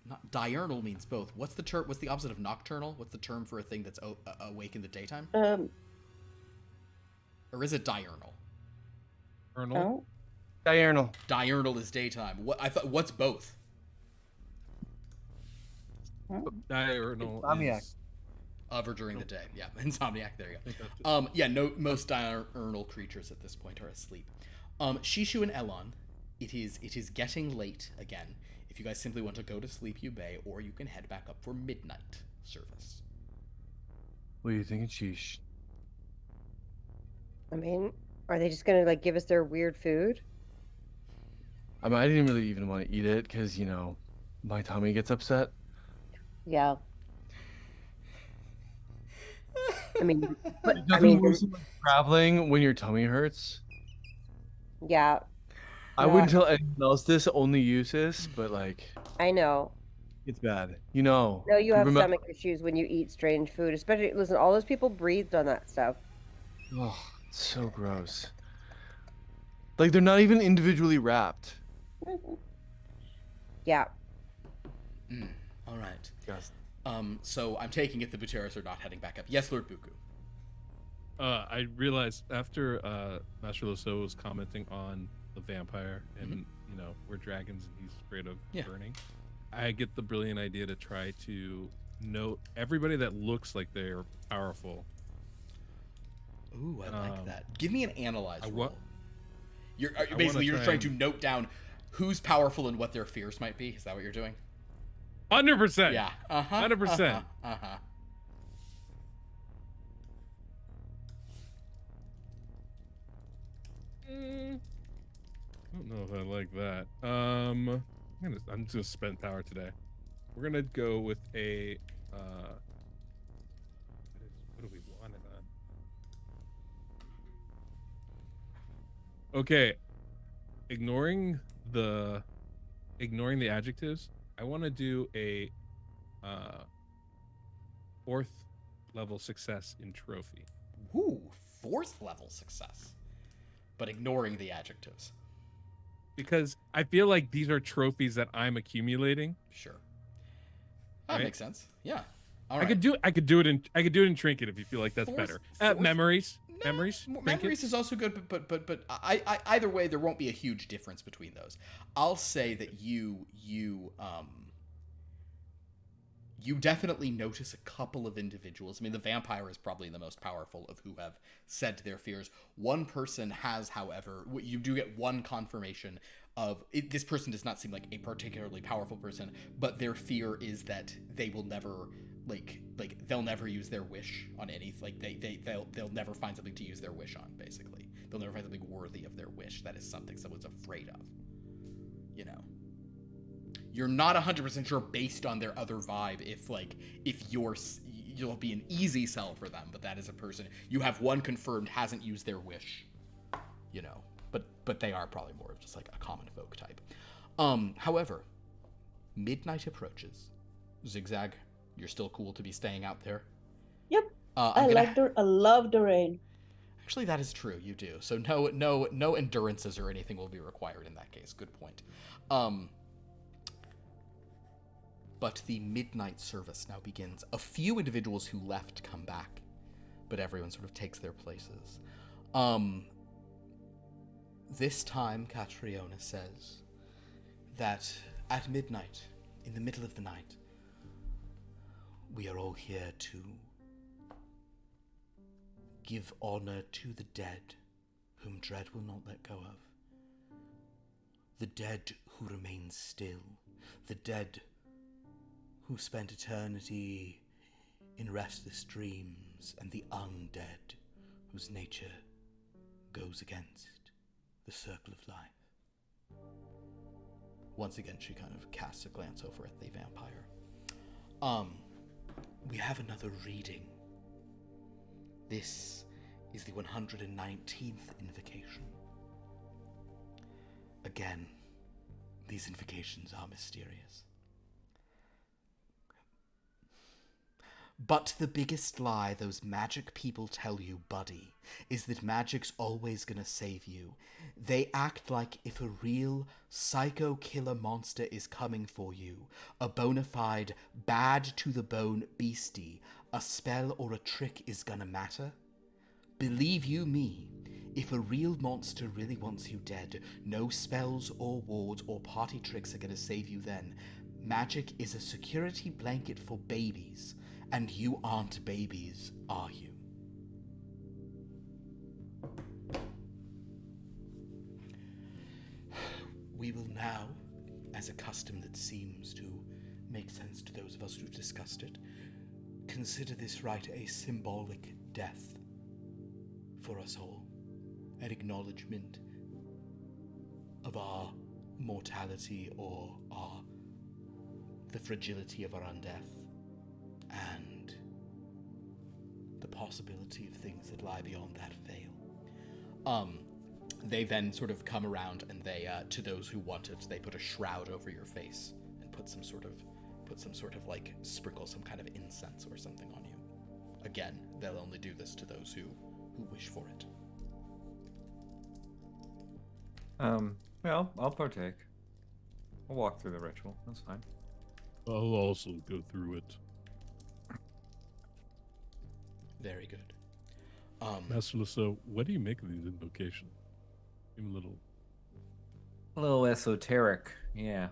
not diurnal means both. What's the opposite of nocturnal? What's the term for a thing that's awake in the daytime? Or is it diurnal? Diurnal. Diurnal. Diurnal is daytime. What's both? Diurnal Insomniac. is... Of or during the day. Yeah, insomniac, there you go. Most diurnal creatures at this point are asleep. Shishu and Elon, it is getting late again. If you guys simply want to go to sleep, you may, or you can head back up for midnight service. What are you thinking, Sheesh? I mean, are they just gonna give us their weird food? I mean, I didn't really even want to eat it because my tummy gets upset. Yeah. I mean, but Nothing worse than traveling when your tummy hurts. yeah. I wouldn't tell anyone else this, only use this, but I know. it's bad. No, you have remember- stomach issues when you eat strange food. Especially, listen, all those people breathed on that stuff. Oh, it's so gross. They're not even individually wrapped. Yeah. All right. Yes. So I'm taking it the Buteras are not heading back up. Yes, Lord Buku. I realized after Master Loso was commenting on the vampire and we're dragons and he's afraid of burning, I get the brilliant idea to try to note everybody that looks like they're powerful. Ooh, I like that. Give me an analyze roll. You're try trying to note down who's powerful and what their fears might be. Is that what you're doing? 100%. Yeah. 100%. I don't know if I like that. I'm just gonna spend power today. We're gonna go with a what do we want it on? Okay. Ignoring the adjectives, I want to do a 4th level success in trophy. Ooh, 4th level success. But ignoring the adjectives. Because I feel like these are trophies that I'm accumulating. Sure. That makes sense. Yeah. All I right. could do it in trinket if you feel like that's better. Memories. No, Memories. Memories Trinket? is also good, but either way, there won't be a huge difference between those. I'll say that you definitely notice a couple of individuals. I mean, the vampire is probably the most powerful of who have said their fears. One person has, however, you do get one confirmation of this person does not seem like a particularly powerful person, but their fear is that they will never like they'll never use their wish on any they'll never find something to use their wish on. Basically, they'll never find something worthy of their wish. That is something someone's afraid of. You know. You're not 100% sure based on their other vibe if you'll be an easy sell for them, but that is a person you have one confirmed hasn't used their wish, you know, but they are probably more of just like a common folk type. However, midnight approaches. XigXag, you're still cool to be staying out there. Yep. I love the rain. Actually, that is true. You do. So no endurances or anything will be required in that case. Good point. But the midnight service now begins. A few individuals who left come back, but everyone sort of takes their places. This time, Catriona says that at midnight, in the middle of the night, we are all here to give honor to the dead, whom dread will not let go of. The dead who remain still, the dead who spent eternity in restless dreams, and the undead whose nature goes against the circle of life. Once again, she kind of casts a glance over at the vampire. We have another reading. This is the 119th invocation. Again, these invocations are mysterious. But the biggest lie those magic people tell you, buddy, is that magic's always gonna save you. They act like if a real psycho killer monster is coming for you, a bona fide, bad-to-the-bone beastie, a spell or a trick is gonna matter. Believe you me, if a real monster really wants you dead, no spells or wards or party tricks are gonna save you then. Magic is a security blanket for babies. And you aren't babies, are you? We will now, as a custom that seems to make sense to those of us who discussed it, consider this rite a symbolic death for us all, an acknowledgement of our mortality or the fragility of our undeath. And the possibility of things that lie beyond that veil. They then sort of come around and they, to those who want it, they put a shroud over your face and put some sort of like sprinkle some kind of incense or something on you. Again, they'll only do this to those who wish for it. Well, I'll partake. I'll walk through the ritual. That's fine. I'll also go through it. Very good. Merciless, so what do you make of these invocations? Seem A little esoteric, yeah.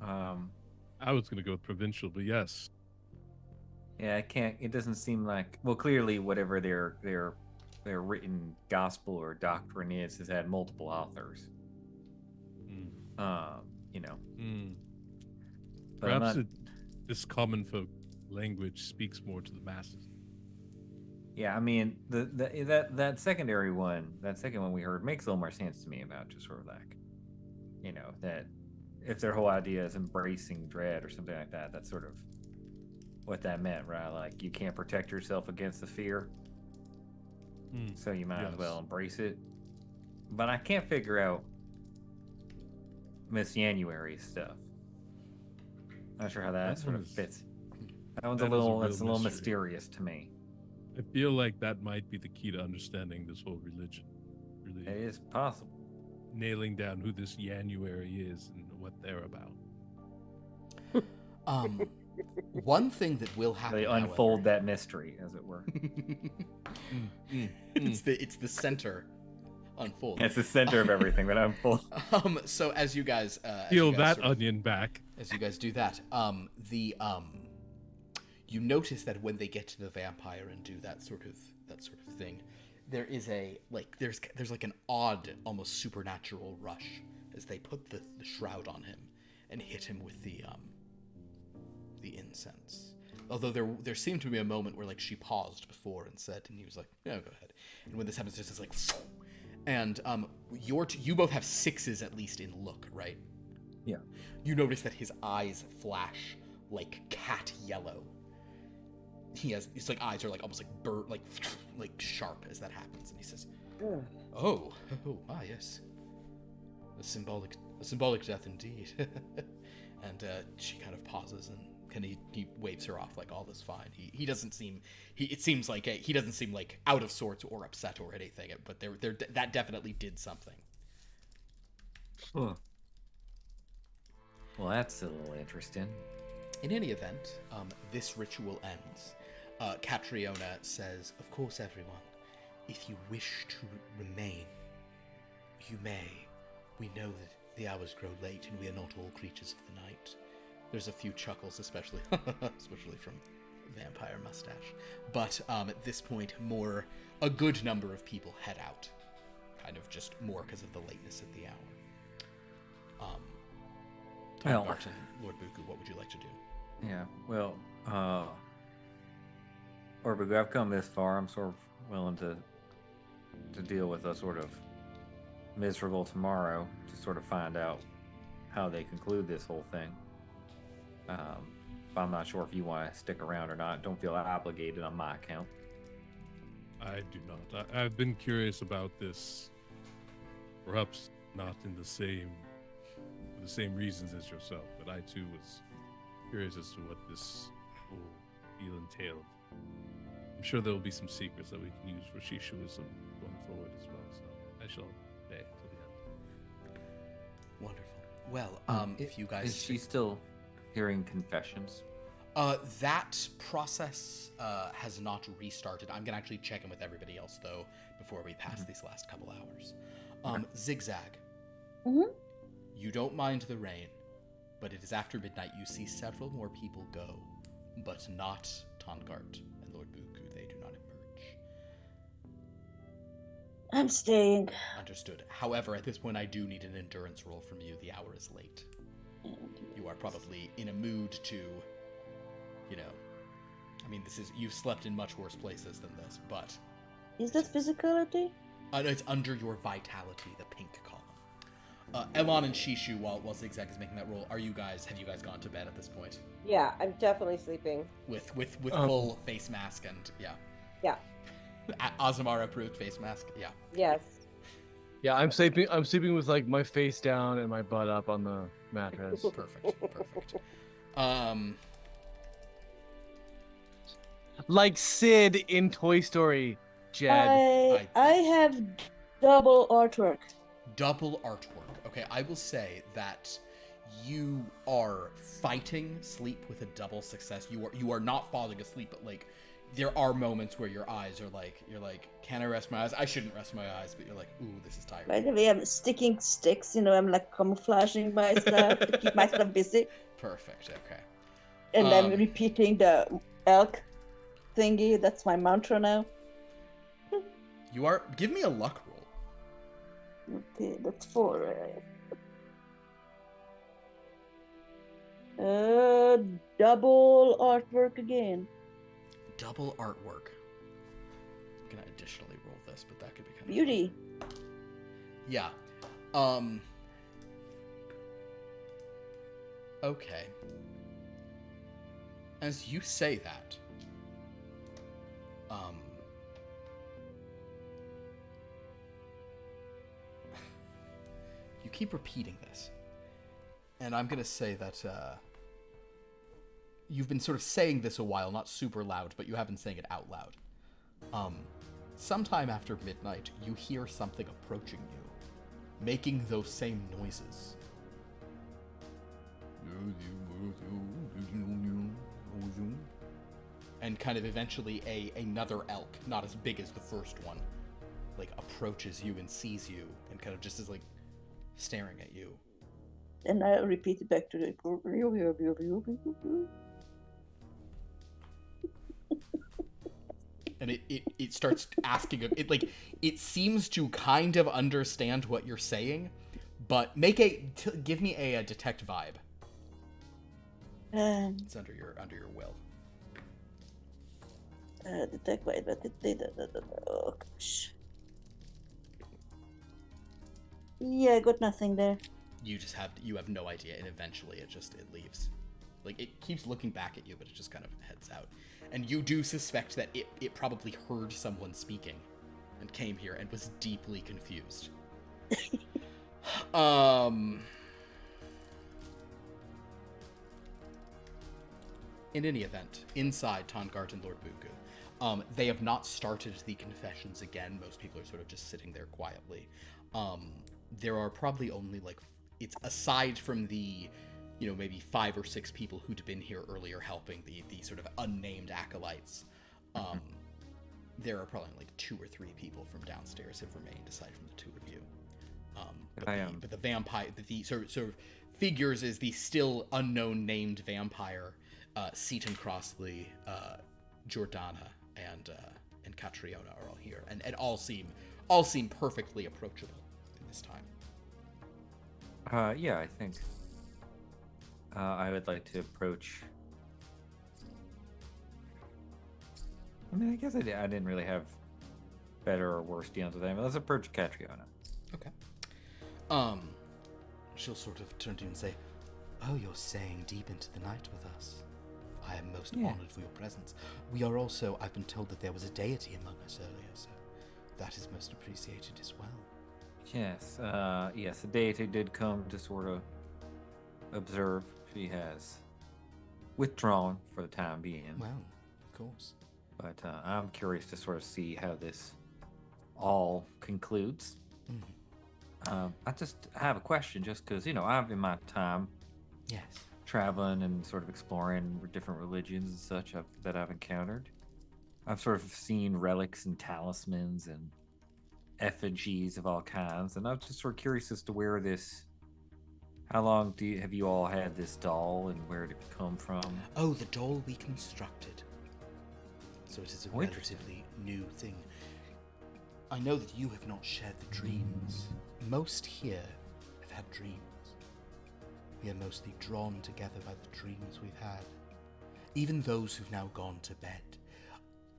I was gonna go with provincial, but yes. Yeah, it doesn't seem like, well, clearly whatever their written gospel or doctrine is has had multiple authors. You know. But Perhaps this common folk language speaks more to the masses. Yeah, I mean, that secondary one, that second one we heard makes a little more sense to me about just sort of like, you know, that if their whole idea is embracing dread or something like that, that's sort of what that meant, right? Like, you can't protect yourself against the fear, so you might as well embrace it. But I can't figure out Miss January's stuff. Not sure how that sort of fits. That one's a little mysterious to me. I feel like that might be the key to understanding this whole religion. Really, it is possible. Nailing down who this January is and what they're about. One thing that will happen. They unfold that mystery, as it were. It's the center unfold. It's the center of everything that unfolds. So as you guys Peel that onion back. As you guys do that, you notice that when they get to the vampire and do that sort of thing, there is there's like an odd, almost supernatural rush as they put the shroud on him and hit him with the incense. Although there seemed to be a moment where like she paused before and said, and he was like, "Yeah, go ahead." And when this happens, there's this like, and you both have 6s at least in look, right? Yeah. You notice that his eyes flash like cat yellow. His like eyes are like almost like like sharp as that happens, and he says, "Oh, yes, a symbolic death indeed." And she kind of pauses and he waves her off like all is fine. He doesn't seem it seems like he doesn't seem like out of sorts or upset or anything, but that definitely did something. Huh. Well, that's a little interesting. In any event, this ritual ends. Catriona says, "Of course, everyone, if you wish to remain, you may. We know that the hours grow late and we are not all creatures of the night." There's a few chuckles, especially from Vampire Mustache. But at this point, a good number of people head out. Kind of just more because of the lateness of the hour. Tom Barton, Lord Buku, what would you like to do? Yeah, well, Orbigu, I've come this far. I'm sort of willing to deal with a sort of miserable tomorrow to sort of find out how they conclude this whole thing. I'm not sure if you want to stick around or not. Don't feel obligated on my account. I do not. I've been curious about this, perhaps not in the same reasons as yourself, but I too was curious as to what this whole deal entailed. I'm sure there will be some secrets that we can use for Shishuism going forward as well, so I shall stay till the end. Wonderful. Well, if you guys... Is she still hearing confessions? That process has not restarted. I'm going to actually check in with everybody else, though, before we pass these last couple hours. XigXag. Mm-hmm. You don't mind the rain, but it is after midnight. You see several more people go, but not Tongart and Lord Buku. They do not emerge. I'm staying. Understood. However, at this point, I do need an endurance roll from you. The hour is late. You are probably in a mood to, you've slept in much worse places than this, but... Is that physicality? It's under your vitality, the pink column. Elon and Shishu, while XigXag is making that roll, have you guys gone to bed at this point? Yeah, I'm definitely sleeping. With full face mask and, yeah. Yeah. Azamara approved face mask, yeah. Yes. Yeah, I'm sleeping with like my face down and my butt up on the mattress. Perfect. Like Sid in Toy Story, Jed. I have double artwork. Double artwork. Okay, I will say that you are fighting sleep with a double success. You are not falling asleep, but like there are moments where your eyes are like, you're like, can I rest my eyes? I shouldn't rest my eyes, but you're like, ooh, this is tiring. By the way, I'm sticking sticks, I'm like camouflaging myself to keep myself busy. Perfect, okay. And I'm repeating the elk thingy. That's my mantra now. Give me a luck roll. Okay, that's 4. Double artwork again. Double artwork. I'm gonna additionally roll this, but that could be kind of Beauty. fun. Yeah. Okay. As you say that, you keep repeating this, and I'm gonna say that you've been sort of saying this a while, not super loud, but you have been saying it out loud. Sometime after midnight, you hear something approaching you, making those same noises. and kind of eventually another elk, not as big as the first one, like approaches you and sees you and kind of just is like staring at you. And I repeat it back to the. And it starts asking it seems to kind of understand what you're saying, but give me a detect vibe. It's under your will. Detect vibe, oh gosh. Yeah, I got nothing there. You have no idea, and eventually it leaves. Like, it keeps looking back at you, but it just kind of heads out. And you do suspect that it probably heard someone speaking and came here and was deeply confused. In any event, inside Tongard and Lord Buku, they have not started the confessions again. Most people are sort of just sitting there quietly. There are probably only, it's aside from the, maybe 5 or 6 people who'd been here earlier helping, the sort of unnamed acolytes. There are probably 2 or 3 people from downstairs have remained, aside from the 2 of you. But the vampire, the sort of figures is the still unknown named vampire, Seaton Crossley, Jordana, and Catriona are all here, and all seem perfectly approachable in this time. Yeah, I think I would like to approach. I mean, I guess I didn't really have better or worse dealings with them. Let's approach Catriona. Okay. She'll sort of turn to you and say, "Oh, you're staying deep into the night with us. I am most honored for your presence. We are also, I've been told that there was a deity among us earlier, so that is most appreciated as well." Yes, the deity did come to sort of observe. She has withdrawn for the time being. Well, of course. But I'm curious to sort of see how this all concludes. I just have a question, just because, I've in my time traveling and sort of exploring different religions and such that I've encountered. I've sort of seen relics and talismans and effigies of all kinds, and I was just sort of curious as to how long have you all had this doll, and where did it come from? Oh, the doll we constructed. So it is a relatively new thing. I know that you have not shared the dreams. Most here have had dreams. We are mostly drawn together by the dreams we've had. Even those who've now gone to bed.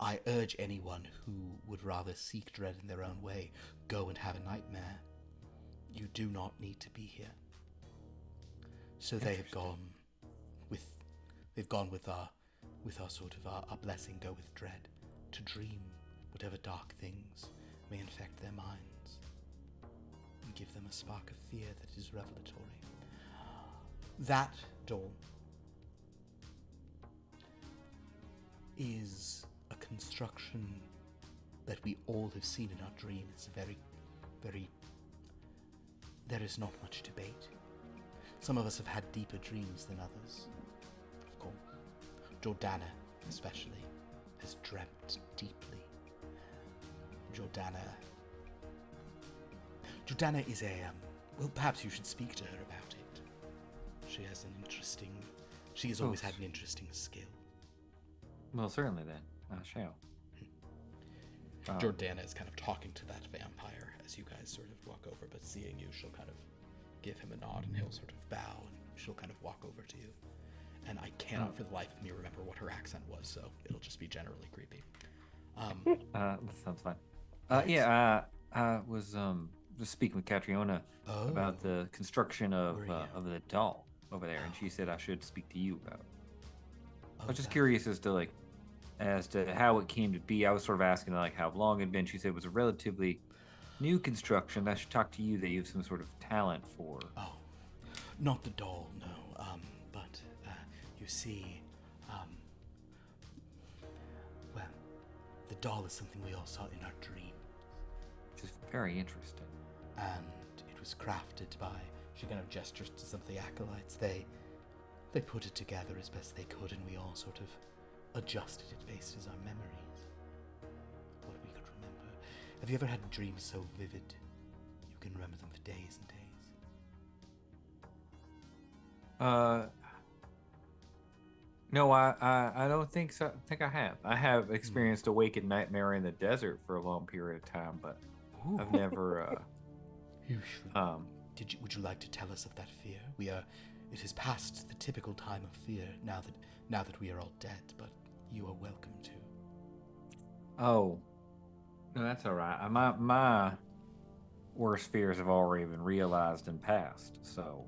I urge anyone who would rather seek dread in their own way, go and have a nightmare. You do not need to be here. So they have gone with our sort of our blessing, go with dread, to dream whatever dark things may infect their minds, and give them a spark of fear that is revelatory. That doll is a construction that we all have seen in our dream. It's very, very... There is not much debate. Some of us have had deeper dreams than others, of course. Jordana, especially, has dreamt deeply. Jordana is well, perhaps you should speak to her about it. She has always had an interesting skill. Well, certainly then, I shall. Jordana is kind of talking to that vampire as you guys sort of walk over, but seeing you, she'll kind of give him a nod, and he'll sort of bow, and she'll kind of walk over to you. And I cannot for the life of me remember what her accent was, so it'll just be generally creepy. That sounds fine. I was just speaking with Catriona about the construction of the doll over there, and she said I should speak to you about it. I was just curious as to how it came to be. I was sort of asking how long it had been. She said it was a relatively new construction. I should talk to you that you have some sort of talent for. Oh, not the doll, no. But you see, well, the doll is something we all saw in our dream. Which is very interesting. And it was crafted by, she kind of gestures to some of the acolytes. They put it together as best they could, and we all sort of adjusted it based as our memories. What we could remember. Have you ever had dreams so vivid you can remember them for days and days? No, I don't think so. I think I have. I have experienced a waking nightmare in the desert for a long period of time, but Ooh. I've never. You should. Would you like to tell us of that fear? It is past the typical time of fear now that we are all dead, but you are welcome to. Oh, no, that's all right. My worst fears have already been realized and passed. So,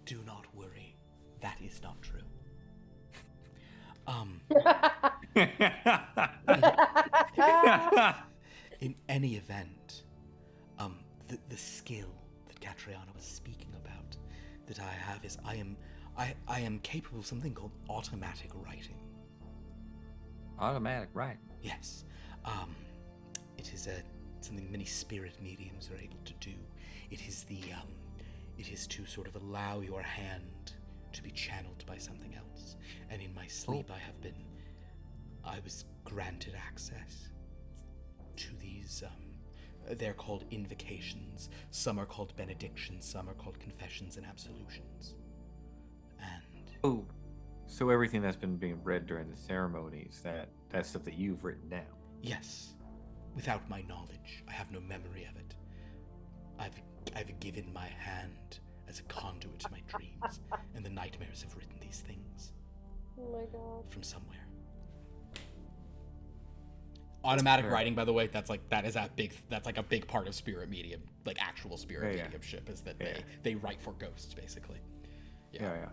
do not worry. That is not true. In any event, the skill that Catriona was speaking about that I have is I am capable of something called automatic writing. Automatic writing. Yes. It is something many spirit mediums are able to do. It is to sort of allow your hand to be channeled by something else. And in my sleep, I was granted access to these, they're called invocations. Some are called benedictions, some are called confessions and absolutions. And... Oh, so everything that's been being read during the ceremonies, that's stuff that you've written down? Yes. Without my knowledge, I have no memory of it. I've given my hand as a conduit to my dreams, and the nightmares have written these things. Oh my god. From somewhere. Automatic writing, by the way, that's like a big part of spirit medium, like actual spirit mediumship, is that they write for ghosts, basically. Yeah.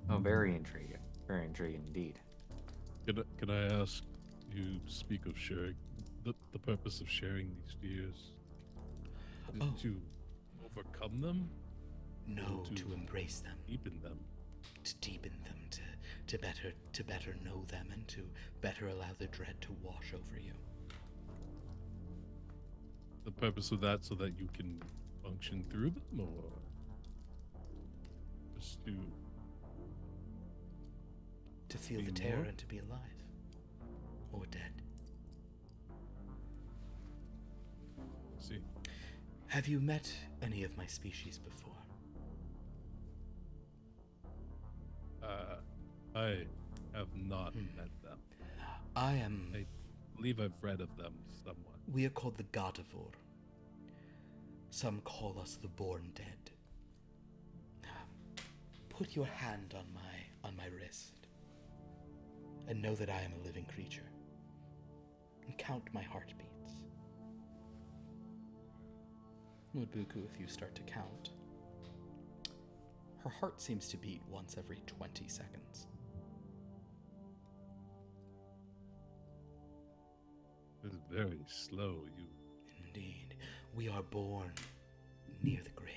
Oh, very intriguing. Very intriguing indeed. Can I ask, you speak of sharing, the purpose of sharing these fears? Is it to overcome them? No, to embrace them. Deepen them. To deepen them, to better know them, and to better allow the dread to wash over you. The purpose of that so that you can function through them, or just to feel the terror and to be alive. Or dead. See. Have you met any of my species before? I have not met them. I believe I've read of them somewhat. We are called the Godivore. Some call us the Born Dead. Put your hand on my wrist, and know that I am a living creature. And count my heartbeats. Mudbuku, if you start to count. Her heart seems to beat once every 20 seconds. It's very slow, you. Indeed. We are born near the grave.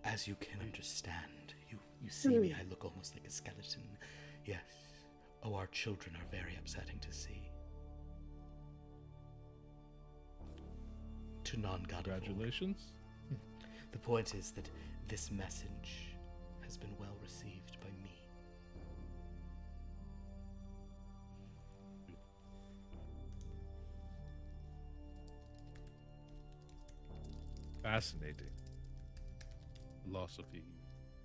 As you can understand, you see me, I look almost like a skeleton. Yes. Oh, our children are very upsetting to see. To non-God. Congratulations. The point is that this message has been well received by me. Fascinating. Philosophy.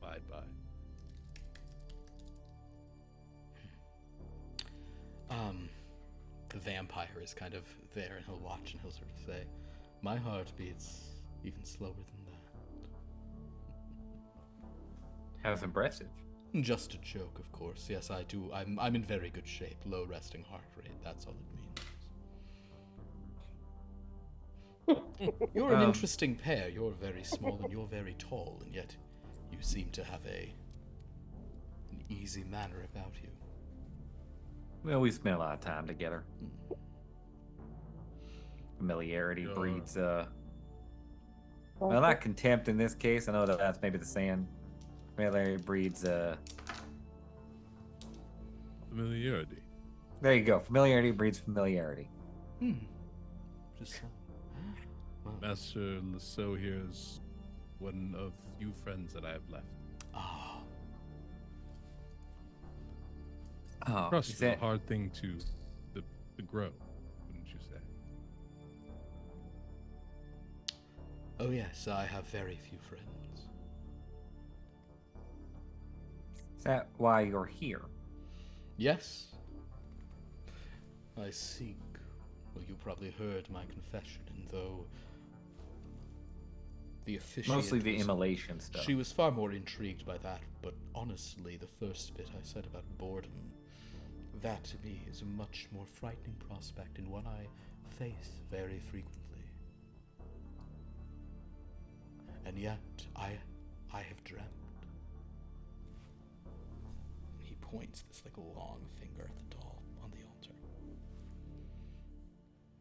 Bye-bye. The vampire is kind of there, and he'll watch and he'll sort of say, my heart beats even slower than that. That's impressive. Just a joke, of course. Yes, I do. I'm in very good shape. Low resting heart rate. That's all it means. You're an interesting pair. You're very small and you're very tall, and yet you seem to have an easy manner about you. Well, we spent a lot of time together. Familiarity breeds, well, not contempt in this case. I know that's maybe the saying. Familiarity breeds, Familiarity. There you go. Familiarity breeds familiarity. Just so. Well. Master Lasso here is one of few friends that I have left. Ah, Oh, Trust is is a that hard thing to grow, wouldn't you say? oh yes, I have very few friends. why you're here? Yes. I seek. Well, you probably heard my confession, and though the officiant Mostly the was- immolation stuff. She was far more intrigued by that, but honestly, the first bit I said about boredom, that to me is a much more frightening prospect and one I face very frequently. And yet, I have dreamt. He points this like long finger at the doll on the altar.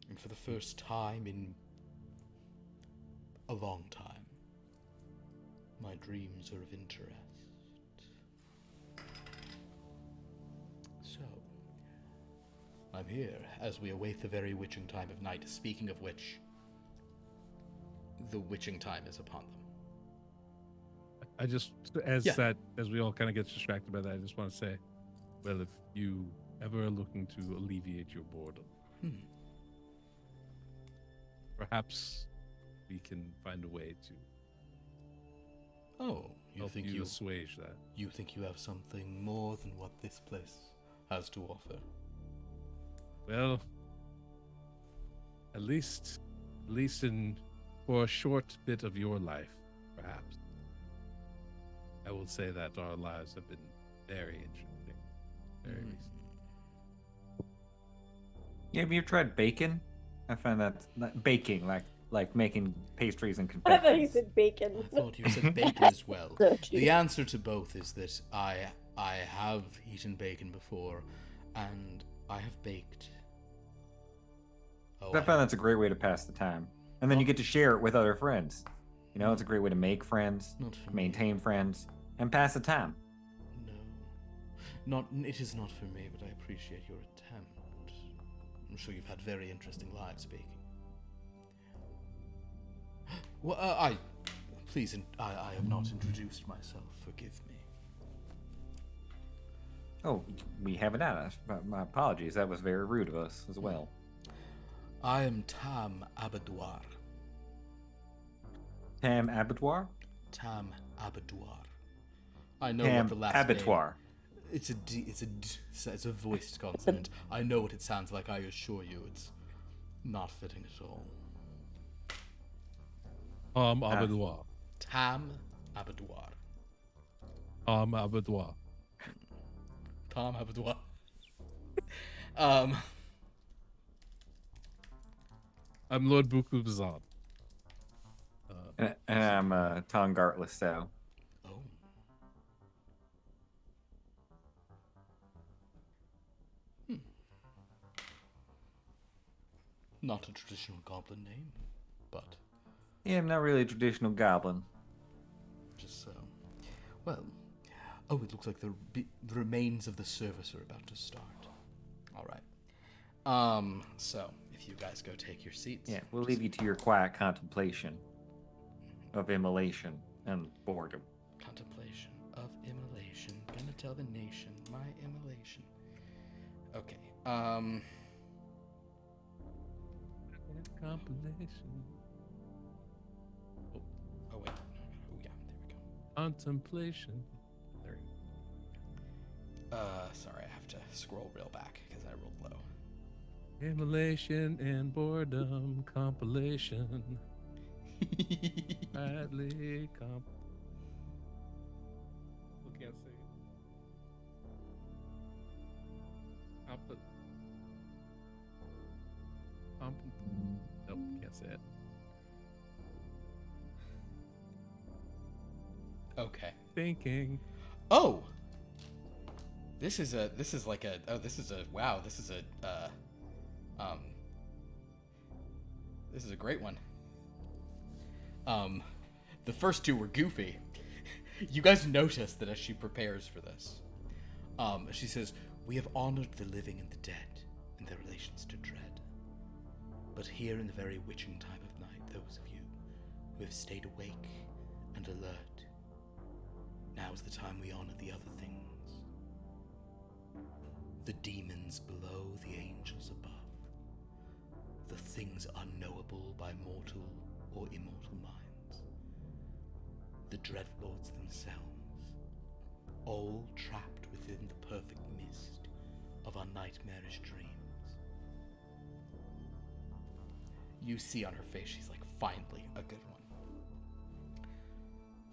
And for the first time in a long time, my dreams are of interest. So, I'm here as we await the very witching time of night, speaking of which, the witching time is upon them. I just, as Yeah. as we all kind of get distracted by that, I just want to say, well, if you ever are looking to alleviate your boredom, perhaps we can find a way to Oh, you help think you you assuage that. have something more than what this place has to offer? Well, at least in for a short bit of your life, perhaps. I will say that our lives have been very interesting. Very recent. Yeah, have you ever tried bacon? I find that baking, like making pastries and I thought you confections. said bacon. I thought you said bacon as well. So The cheap. answer to both is that I have eaten bacon before, and I have baked. Oh, I find that's a great way to pass the time, and then you get to share it with other friends. You know, it's a great way to make friends, Not for me. maintain friends, and pass the time. No, it is not for me, but I appreciate your attempt. I'm sure you've had very interesting lives baking. Well, I have not introduced myself. Forgive me. Oh, we have it out. My apologies. That was very rude of us as well. I am Tam Abattoir. Tam Abattoir? Tam Abattoir. I know Tam what the last Abattoir. name. It's a voiced consonant. I know what it sounds like. I assure you, it's not fitting at all. Abattoir. Tam Abattoir. Abattoir. Tom Abattoir. I'm Lord Bukubazan. And I'm Tom Gartless, so. Oh. Not a traditional goblin name, but Yeah, I'm not really a traditional goblin. just so. Well, oh, it looks like the remains of the service are about to start. All right. So if you guys go take your seats. Yeah, we'll leave you to your quiet contemplation of immolation and boredom. Contemplation of immolation. Gonna tell the nation my immolation. Okay. Compilation. Oh wait. Oh yeah. There we go. Contemplation. There. Sorry, I have to scroll real back because I rolled low. Immolation and boredom compilation. Badly comp. Who can't say it? Nope, can't say it. Okay. Thinking. Oh. This is a great one. The first two were goofy. You guys notice that as she prepares for this, she says, "We have honored the living and the dead in their relations to dread. But here in the very witching time of night, those of you who have stayed awake and alert. Now's the time we honor the other things. The demons below, the angels above. The things unknowable by mortal or immortal minds. The dreadlords themselves, all trapped within the perfect mist of our nightmarish dreams. You see on her face, she's like, finally, a good one.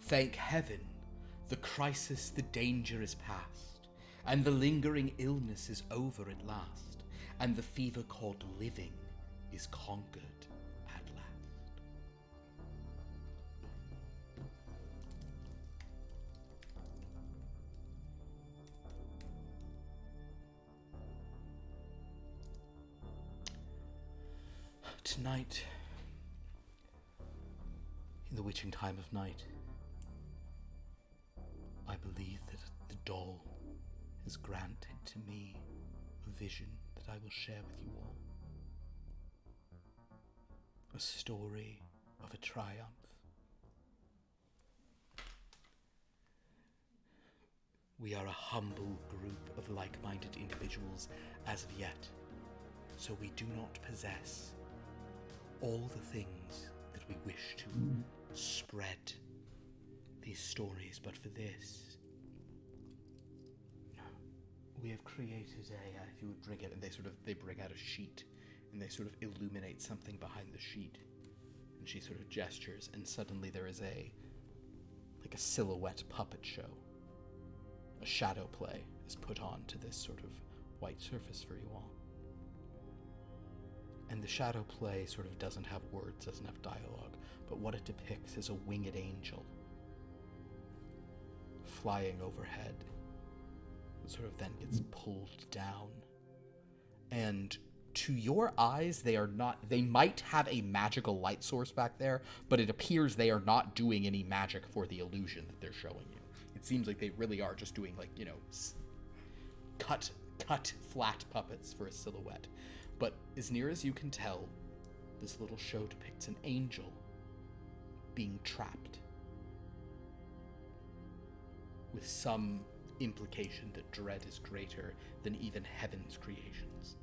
Thank heaven, the crisis, the danger is past, and the lingering illness is over at last, and the fever called living is conquered at last. Tonight, in the witching time of night, I believe that the doll has granted to me a vision that I will share with you all. A story of a triumph. We are a humble group of like-minded individuals as of yet, so we do not possess all the things that we wish to spread these stories, but for this, we have created a, if you would bring it, and they bring out a sheet, and they sort of illuminate something behind the sheet, and she sort of gestures, and suddenly there is a silhouette puppet show. A shadow play is put on to this sort of white surface for you all. And the shadow play sort of doesn't have words, doesn't have dialogue, but what it depicts is a winged angel flying overhead. It sort of then gets pulled down. And to your eyes, they might have a magical light source back there, but it appears they are not doing any magic for the illusion that they're showing you. It seems like they really are just doing, like, you know, cut flat puppets for a silhouette. But as near as you can tell, this little show depicts an angel being trapped, with some implication that dread is greater than even heaven's creations.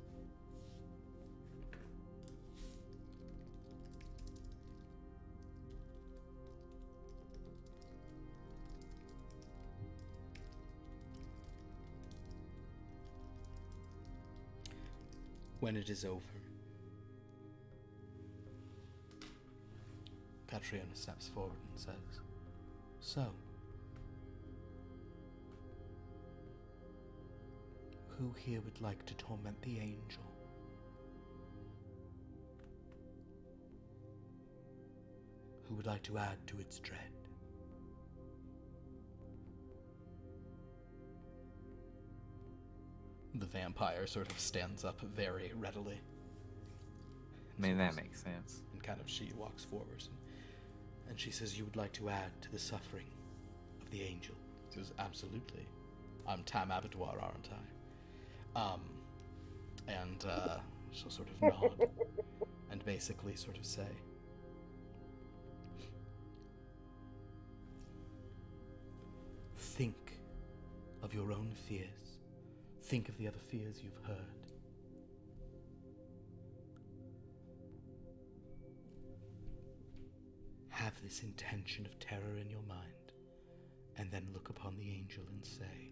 When it is over, Catriona steps forward and says, "So, who here would like to torment the angel? Who would like to add to its dread?" The vampire sort of stands up very readily. I mean, that makes sense. And kind of she walks forward and she says, "You would like to add to the suffering of the angel?" He says, "Absolutely. I'm Tam Abattoir, aren't I?" And she'll sort of nod and basically sort of say, "Think of your own fears. Think of the other fears you've heard. Have this intention of terror in your mind, and then look upon the angel and say,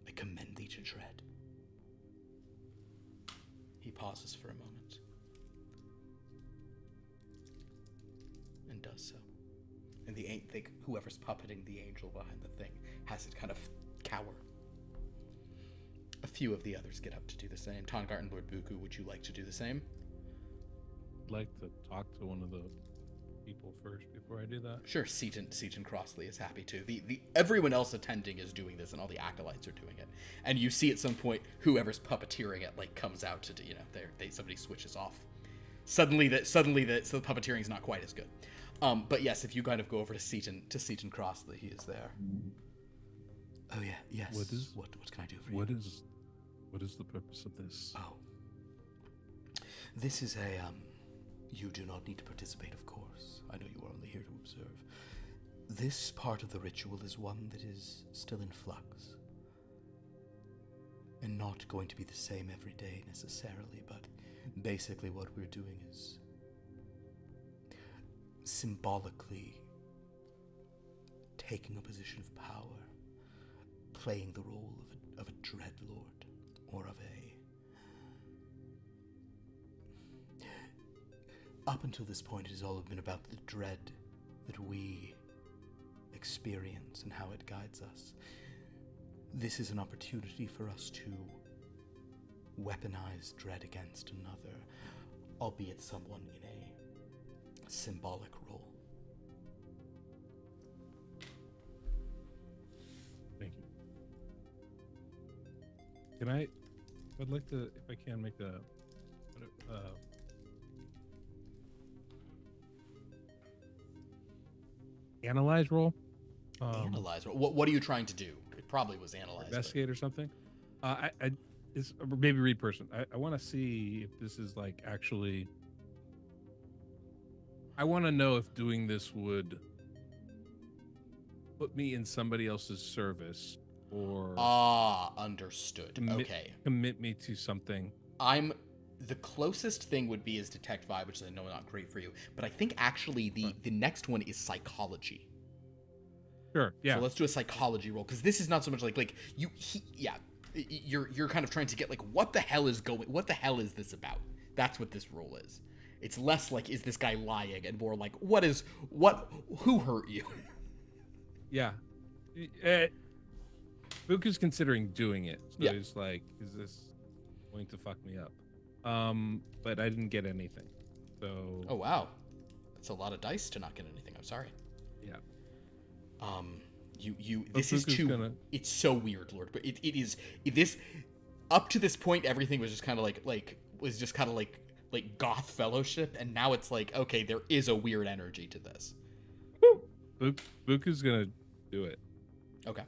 'I commend thee to dread.'" He pauses for a moment and does so. And whoever's puppeting the angel behind the thing has it kind of cower. A few of the others get up to do the same. Tongart and Lord Buku, would you like to do the same? I'd like to talk to one of the people first before I do that. Sure, Seaton Crossley is happy to. The everyone else attending is doing this, and all the acolytes are doing it. And you see at some point whoever's puppeteering it like comes out to do, you know, somebody switches off. Suddenly the puppeteering is not quite as good. But yes, if you kind of go over to Seaton Crossley, he is there. Oh yeah, yes. What can I do for you? What is the purpose of this? Oh. This is You do not need to participate, of course. I know you are only here to observe. This part of the ritual is one that is still in flux. And not going to be the same every day necessarily, but basically what we're doing is symbolically taking a position of power, playing the role of a dreadlord, or of a... Up until this point, it has all been about the dread that we experience and how it guides us. This is an opportunity for us to weaponize dread against another, albeit someone in a symbolic role. Thank you. I'd like to, if I can, make a analyze roll. Analyze. What are you trying to do? It probably was analyze. Investigate or something. Or maybe read person. I want to see if this is like actually. I want to know if doing this would put me in somebody else's service or understood. Okay. Commit me to something. The closest thing would be is detect vibe, which is I know not great for you, but I think actually the next one is psychology. Sure. Yeah. So let's do a psychology roll, because this is not so much like you're kind of trying to get like what the hell is this about? That's what this roll is. It's less like is this guy lying and more like who hurt you? Yeah. Buku's considering doing it. So he's like, is this going to fuck me up? But I didn't get anything. So oh wow. That's a lot of dice to not get anything. I'm sorry. Yeah. This is too it's so weird, Lord, but it is this up to this point everything was just kind of like goth fellowship, and now it's like okay, there is a weird energy to this. Buku's gonna do it. Okay.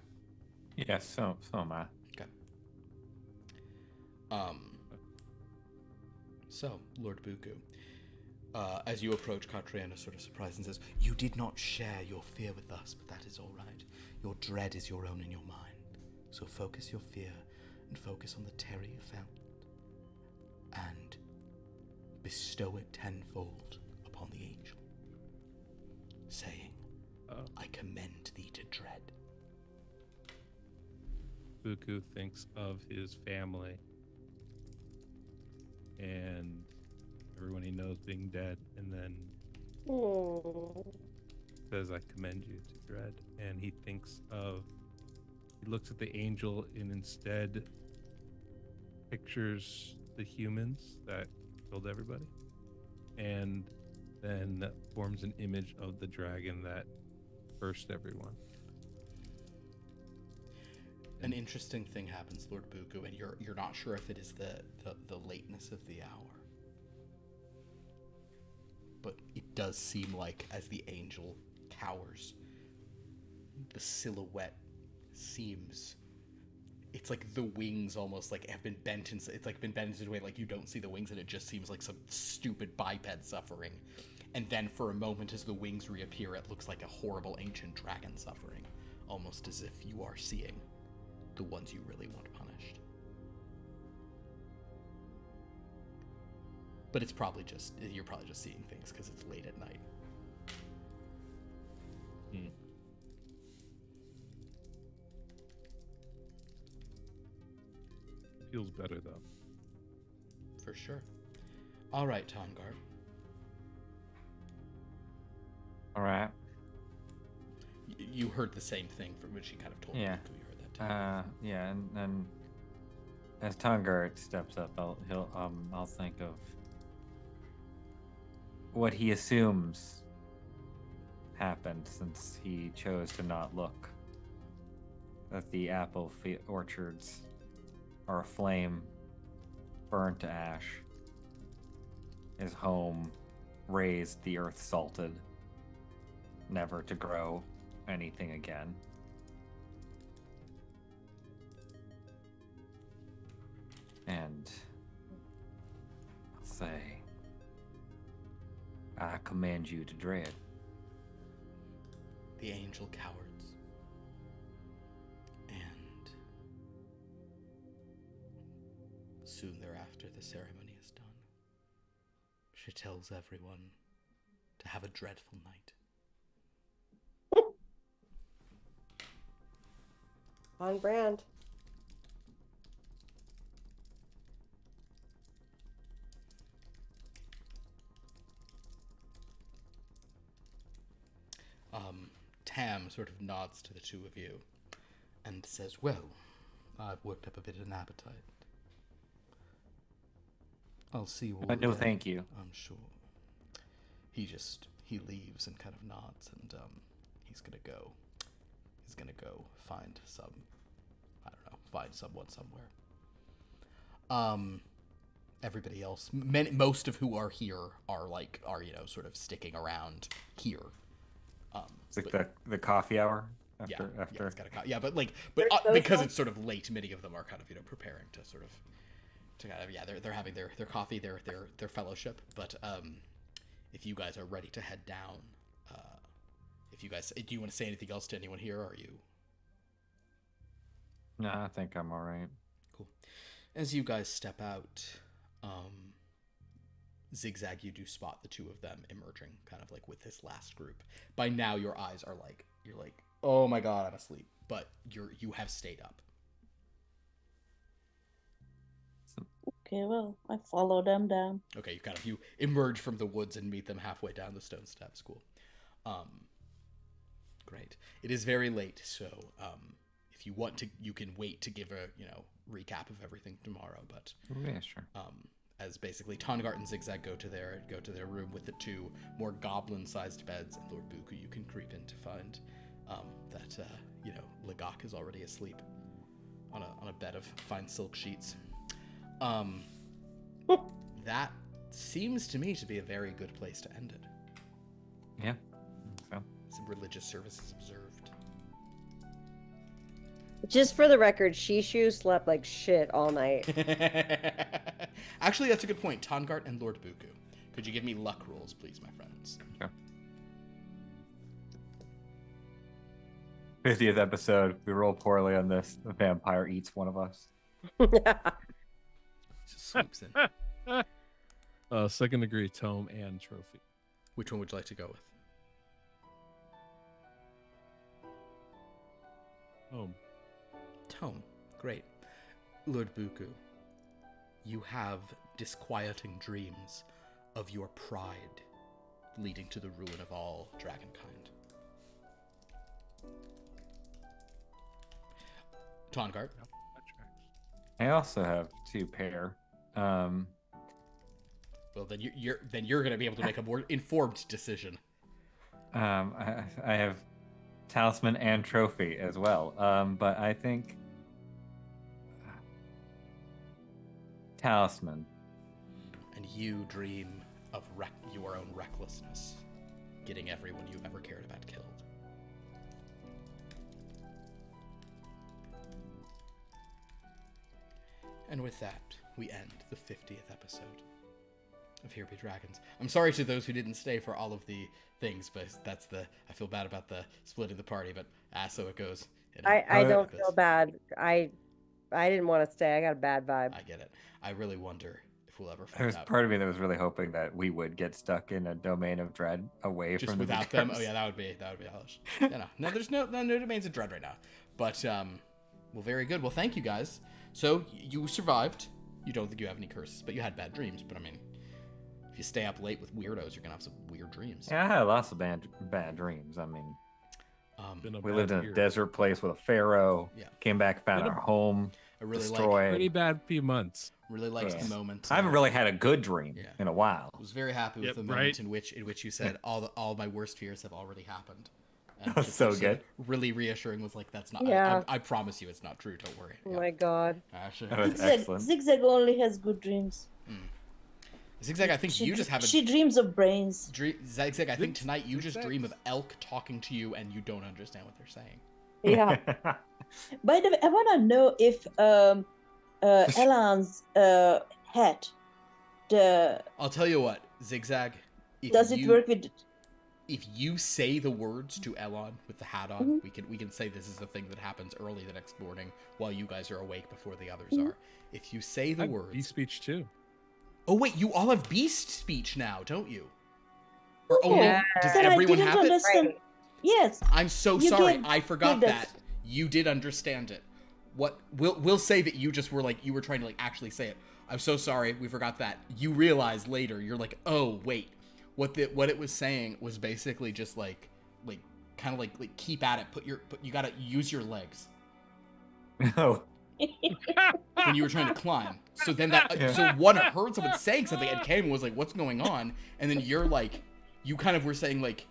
Yeah, so am I. Okay. So, Lord Buku, as you approach, Katriana sort of surprised and says, "You did not share your fear with us, but that is all right. Your dread is your own in your mind. So focus your fear and focus on the terror you felt, and bestow it tenfold upon the angel, saying, I commend thee to dread." Buku thinks of his family and everyone he knows being dead, and then says, I commend you to dread. And he looks at the angel and instead pictures the humans that killed everybody, and then forms an image of the dragon that cursed everyone. An interesting thing happens, Lord Buku, and you're not sure if it is the lateness of the hour. But it does seem like as the angel cowers, the silhouette seems, it's like the wings almost like have been bent in, it's like been bent in a way like you don't see the wings, and it just seems like some stupid biped suffering. And then for a moment as the wings reappear, it looks like a horrible ancient dragon suffering, almost as if you are seeing the ones you really want punished. But you're probably just seeing things because it's late at night. Feels better though. For sure. All right, Tongar. All right. You heard the same thing from which he kind of told you. You heard that too. Yeah, and as Tongar steps up, I'll think of what he assumes happened since he chose to not look. That the apple orchards are aflame, burned to ash. His home raised, the earth salted, never to grow anything again. And I'll say, I command you to dread. The angel cowards. And soon thereafter, the ceremony is done. She tells everyone to have a dreadful night. On brand. Tam sort of nods to the two of you and says, well, I've worked up a bit of an appetite. I'll see you all No, again, thank you. I'm sure. He leaves and kind of nods, and he's gonna go find find someone somewhere. Everybody else, most of who are here are sort of sticking around here. It's like the coffee hour after. Yeah, it's got They're because social? it's sort of late. Many of them are kind of preparing to they're having their coffee, their fellowship. But if you guys are ready to head down, do you want to say anything else to anyone here? Or are you? No, I think I'm all right. Cool. As you guys step out, XigXag, you do spot the two of them emerging, kind of like with this last group. By now, your eyes are you're like, oh my god, I'm asleep. But you have stayed up. Okay, well, I follow them down. Okay, you emerge from the woods and meet them halfway down the stone steps. Cool. Great. It is very late, so if you want to, you can wait to give a recap of everything tomorrow. But Yeah, sure. as basically Tongart and XigXag go to their room with the two more goblin-sized beds, and Lord Buku, you can creep in to find that Lagak is already asleep on a bed of fine silk sheets. That seems to me to be a very good place to end it. Yeah. So. Some religious services observed. Just for the record, Shishu slept like shit all night. Actually, that's a good point. Tongart and Lord Buku. Could you give me luck rolls, please, my friends? Sure. 50th episode. We roll poorly on this. The vampire eats one of us. Just swoops in. Second degree tome and trophy. Which one would you like to go with? Tome. Great. Lord Buku, you have disquieting dreams of your pride leading to the ruin of all dragonkind. Tongart. Yep, that tracks. I also have 2 pair. Well, then you're going to be able to make a more informed decision. I have talisman and trophy as well. But I think talisman. And you dream of your own recklessness, getting everyone you've ever cared about killed. And with that, we end the 50th episode of Here Be Dragons. I'm sorry to those who didn't stay for all of the things, but I feel bad about the splitting the party, but so it goes. I don't feel bad. I didn't want to stay. I got a bad vibe. I get it. I really wonder if we'll ever There find was out. part of me that was really hoping that we would get stuck in a domain of dread away Just from without the them. Oh yeah, that would be hellish. No, there's no domains of dread right now. But well, very good. Well, thank you guys. So you survived. You don't think you have any curses, but you had bad dreams. But I mean, if you stay up late with weirdos, you're gonna have some weird dreams. Yeah, I had lots of bad dreams. I mean, we lived in a desert place with a pharaoh. Yeah. Came back, found Been a- our home I really destroyed. Pretty bad few months. liked Yeah. the moment. I haven't really had a good dream Yeah. in a while. I was very happy with Yep, the moment right. in which you said all my worst fears have already happened. And That's so just good. Really reassuring was like, that's not. Yeah. I promise you, it's not true. Don't worry. Oh my god. Actually, That was XigXag, excellent. XigXag only has good dreams. XigXag, I think you just have a She dreams of brains. XigXag, I think tonight you just Zigzag. dream of elk talking to you and you don't understand what they're saying. Yeah. By the way, I want to know if Elan's hat, I'll tell you what, XigXag, Does it work with? If you say the words to Elon with the hat on, we can say this is the thing that happens early the next morning while you guys are awake before the others are. If you say the words, beast speech too. Oh wait, you all have beast speech now, don't you? Or only does Said everyone I didn't have it? understand. Yes. I'm so You sorry. did I forgot get that. You did understand it. What we'll say that you just were like you were trying to like actually say it. I'm so sorry. We forgot that. You realize later. You're like, "Oh, wait. What it was saying was basically just like kind of like keep at it. You got to use your legs." Oh. When you were trying to climb. So then so one heard someone saying something and came and was like, "What's going on?" And then you're like you kind of were saying like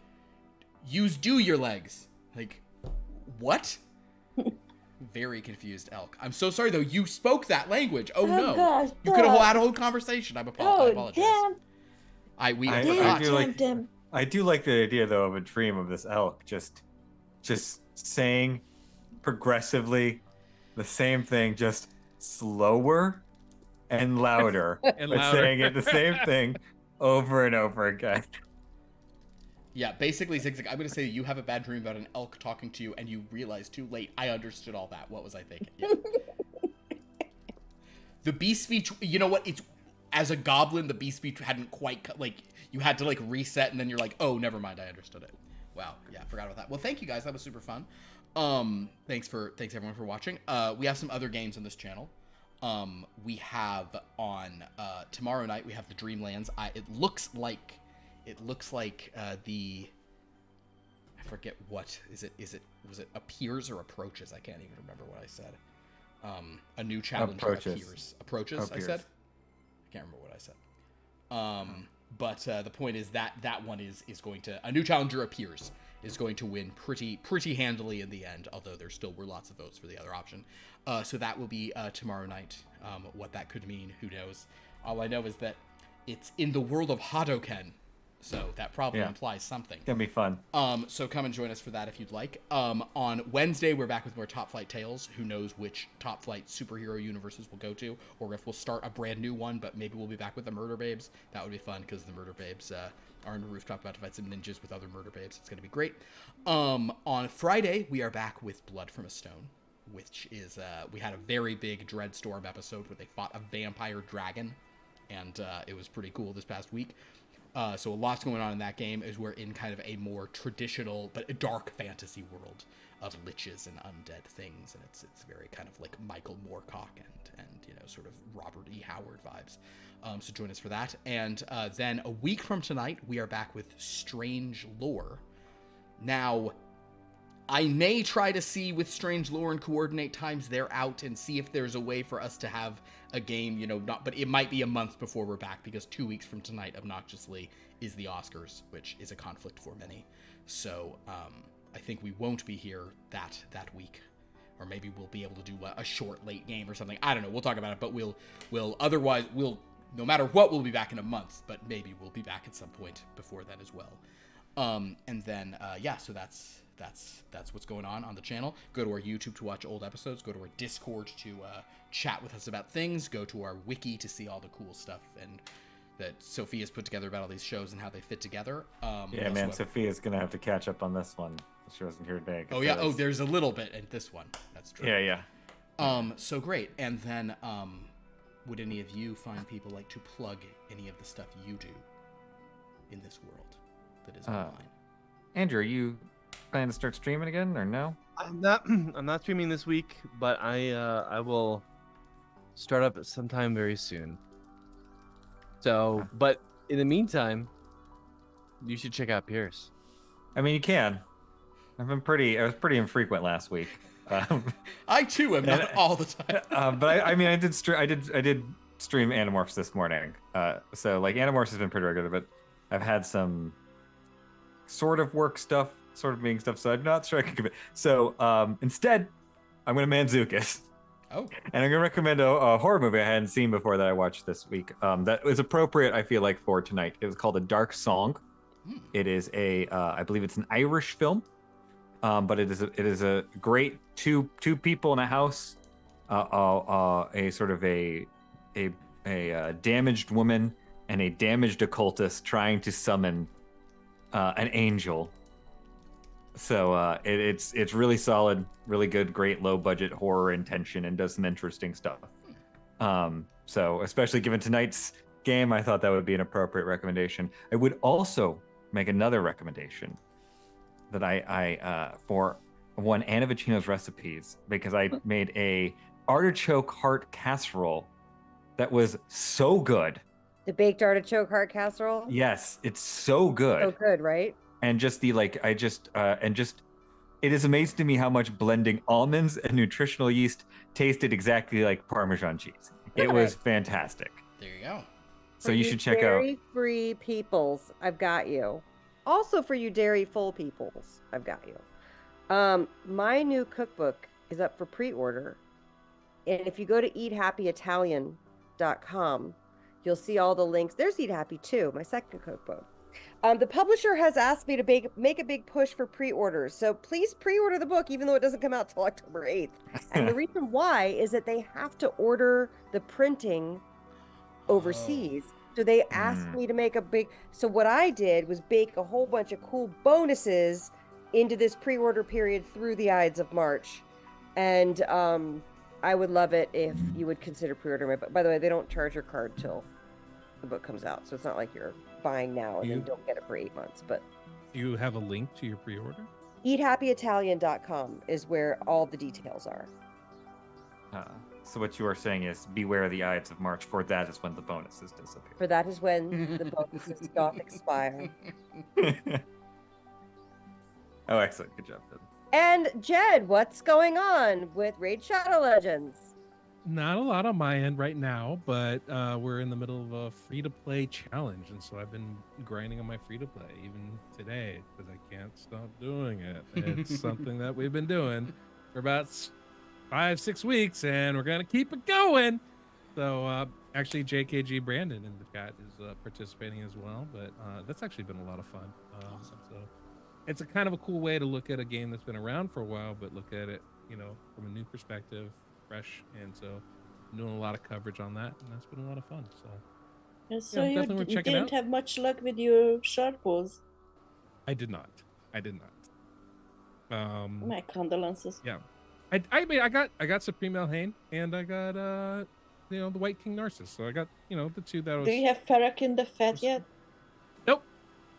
do your legs. Like what? Very confused elk. I'm so sorry though. You spoke that language. Oh no. Gosh, You could have had a whole conversation. I apologize. Damn. I do like the idea though of a dream of this elk just saying progressively the same thing, just slower and louder, And but louder. saying it the same thing over and over again. Yeah, basically, XigXag, I'm going to say you have a bad dream about an elk talking to you, and you realize too late, I understood all that. What was I thinking? Yeah. The beast speech, you know what? It's as a goblin, the beast speech hadn't quite, you had to, reset, and then you're like, oh, never mind, I understood it. Wow, yeah, I forgot about that. Well, thank you, guys. That was super fun. Thanks everyone for watching. We have some other games on this channel. We have on, tomorrow night, we have the Dreamlands. It looks like the I forget what was it appears or approaches? I can't even remember what I said. A new challenger approaches. I said. I can't remember what I said. But the point is that one is going to a new challenger appears is going to win pretty handily in the end. Although there still were lots of votes for the other option. So that will be tomorrow night. What that could mean, who knows? All I know is that it's in the world of Hadoken. So that probably implies something. Gonna be fun. So come and join us for that if you'd like. On Wednesday, we're back with more Top Flight Tales. Who knows which Top Flight superhero universes we'll go to, or if we'll start a brand new one, but maybe we'll be back with the Murder Babes. That would be fun, because the Murder Babes are on the rooftop about to fight some ninjas with other Murder Babes. It's going to be great. On Friday, we are back with Blood from a Stone, which is, we had a very big Dreadstorm episode where they fought a vampire dragon, and it was pretty cool this past week. So a lot's going on in that game as we're in kind of a more traditional but a dark fantasy world of liches and undead things, and it's very kind of like Michael Moorcock and sort of Robert E. Howard vibes. So join us for that. And then a week from tonight, we are back with Strange Lore. Now, I may try to see with Strange Lore and coordinate times they're out and see if there's a way for us to have a game, but it might be a month before we're back, because 2 weeks from tonight, obnoxiously, is the Oscars, which is a conflict for many. So I think we won't be here that week, or maybe we'll be able to do a short late game or something. I don't know. We'll talk about it, but we'll no matter what, we'll be back in a month, but maybe we'll be back at some point before then as well. And then so that's what's going on the channel. Go to our YouTube to watch old episodes. Go to our Discord to chat with us about things. Go to our wiki to see all the cool stuff and that Sophia's put together about all these shows and how they fit together. Yeah, man, Sophia's gonna have to catch up on this one. She wasn't here today. Oh yeah, there's a little bit in this one. That's true. Yeah. So great. And then would any of you find people like to plug any of the stuff you do in this world that is online? Andrew, are you planning to start streaming again or no? I'm not streaming this week, but I will start up sometime very soon. So, but in the meantime, you should check out Pierce. I mean, you can. I was pretty infrequent last week. I too am not all the time. But I did stream Animorphs this morning. So like Animorphs has been pretty regular, but I've had some sort of work stuff, sort of meeting stuff, so I'm not sure I can commit. So instead, I'm going to Manzukis. Oh. And I'm going to recommend a horror movie I hadn't seen before that I watched this week. That is appropriate, I feel like, for tonight. It was called A Dark Song. It is I believe it's an Irish film, but it is a great two people in a house, a sort of a damaged woman and a damaged occultist trying to summon an angel. So it's really solid, really good, great low budget horror intention, and does some interesting stuff. So especially given tonight's game, I thought that would be an appropriate recommendation. I would also make another recommendation that I for one Anna Vicino's recipes, because I made a artichoke heart casserole that was so good. The baked artichoke heart casserole. Yes, it's so good. So good, right? And just it is amazing to me how much blending almonds and nutritional yeast tasted exactly like Parmesan cheese. It was fantastic. There you go. So you should check out. Dairy-free peoples, I've got you. Also for you dairy-full peoples, I've got you. My new cookbook is up for pre-order. And if you go to eathappyitalian.com, you'll see all the links. There's Eat Happy too, my second cookbook. The publisher has asked me to make a big push for pre-orders. So please pre-order the book, even though it doesn't come out till October 8th. And the reason why is that they have to order the printing overseas. So they asked me to make a big... So what I did was bake a whole bunch of cool bonuses into this pre-order period through the Ides of March. And I would love it if you would consider pre-ordering my book. By the way, they don't charge your card till the book comes out. So it's not like you're buying now and then don't get it for 8 months. But Do you have a link to your pre-order? eathappyitalian.com is where all the details are. So what you are saying is beware the Ides of March, for that is when the bonuses disappear. For that is when the bonuses doth expire. Oh, excellent. Good job, Ben. And Jed, what's going on with Raid Shadow Legends? Not a lot on my end right now, but we're in the middle of a free-to-play challenge, and so I've been grinding on my free-to-play even today because I can't stop doing it. It's something that we've been doing for about 5-6 weeks, and we're gonna keep it going. So actually, JKG Brandon in the chat is participating as well, but that's actually been a lot of fun. Awesome. So it's a kind of a cool way to look at a game that's been around for a while, but look at it, from a new perspective. Fresh, and so I'm doing a lot of coverage on that, and that's been a lot of fun. So And so Yeah, you definitely worth checking didn't out. have much luck with your short pulls. I did not. My condolences. Yeah, I mean, I got Supreme Elhain, and I got the White King Narcissus. So I got the two that was. Do you have Farrakhan the Fat yet? Nope,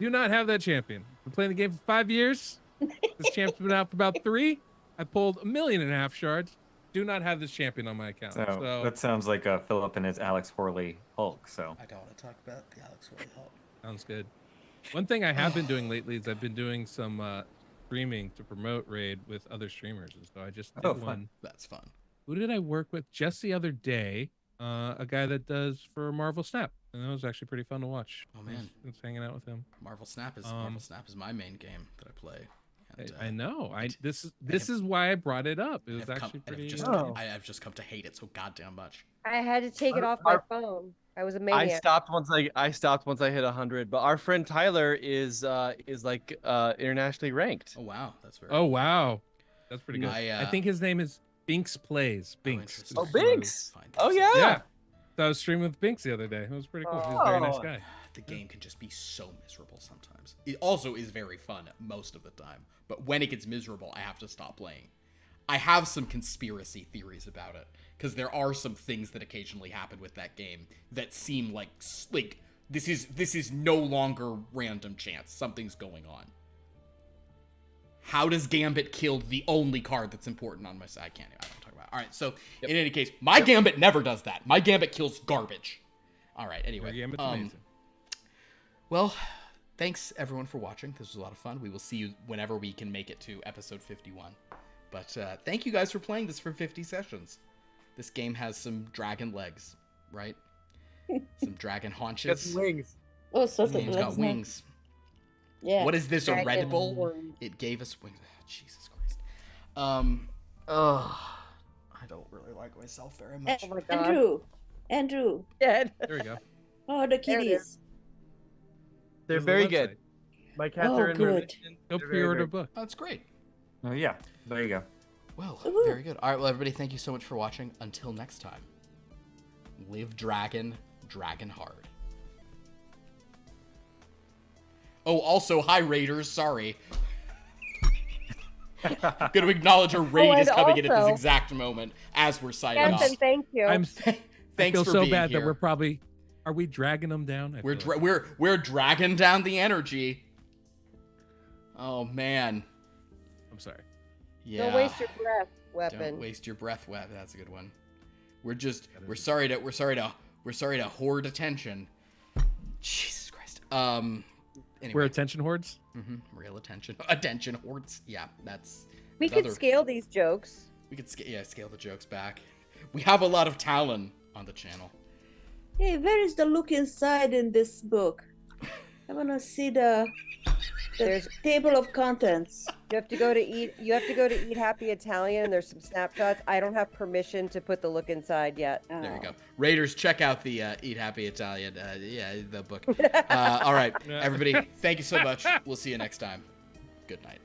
do not have that champion. Been playing the game for 5 years. This champion's been out for about 3. I pulled 1.5 million shards. Do not have this champion on my account. So that sounds like Philip and his Alex Horley Hulk. So I don't want to talk about the Alex Horley Hulk. Sounds good. One thing I have been doing lately is I've been doing some streaming to promote Raid with other streamers, and so I just did fun. one. That's fun. Who did I work with just the other day? A guy that does for Marvel Snap, and that was actually pretty fun to watch. Oh, man. Just hanging out with him. Marvel Snap is my main game that I play. And, I know. This is why I brought it up. It was actually pretty. I've just come to hate it so goddamn much. I had to take it off my phone. I was a maniac. I stopped once I hit 100. But our friend Tyler is like internationally ranked. Oh wow, that's very. Oh wow, that's pretty good. I think his name is Binks Plays. Binks. interesting. Oh, Binks! Find Oh this. yeah. Yeah. So I was streaming with Binks the other day. It was pretty cool. He's a very nice Oh. guy. The game can just be so miserable sometimes. It also is very fun most of the time, but when it gets miserable, I have to stop playing. I have some conspiracy theories about it because there are some things that occasionally happen with that game that seem like this is no longer random chance. Something's going on. How does Gambit kill the only card that's important on my side? I don't talk about it. All right, so in any case, my Gambit never does that. My Gambit kills garbage. All right, anyway. Your Gambit's amazing. Well, thanks everyone for watching. This was a lot of fun. We will see you whenever we can make it to episode 51. But thank you guys for playing this for 50 sessions. This game has some dragon legs, right? Some dragon haunches. Got wings. Oh, This something. game's got wings. Yeah. What is this, a Dragon Red Bull? horns. It gave us wings. Jesus Christ. I don't really like myself very much. Oh my god. Andrew. Dead. There we go. Oh, the There it kitties. They're Here's the very website. good. My cats Oh, are in good. remission. Go They're very, pre-order very- book. Oh, that's great. oh yeah, there you go. Well, Woohoo. very good. All right, well, everybody, thank you so much for watching. Until next time, live dragon, dragon hard. Oh, also, hi, Raiders. Sorry. Gonna acknowledge a raid and is coming in at this also- exact moment as we're signing Yes, off. and thank you. I Thanks feel for so being bad here. that we're probably. Are we dragging them down? We're dragging down the energy. Oh man. I'm sorry. Yeah. Don't waste your breath, weapon. Don't waste your breath, weapon. That's a good one. We're sorry to hoard attention. Jesus Christ. Anyway. We're attention hordes. Real attention hordes. Yeah, that's. We another- could scale these jokes. We could scale the jokes back. We have a lot of talent on the channel. Hey, where is the look inside in this book? I wanna see the There's- table of contents. You have to go to Eat Happy Italian, and there's some snapshots. I don't have permission to put the look inside yet. There you Oh. go. Raiders, check out the Eat Happy Italian. The book. All right, everybody. Thank you so much. We'll see you next time. Good night.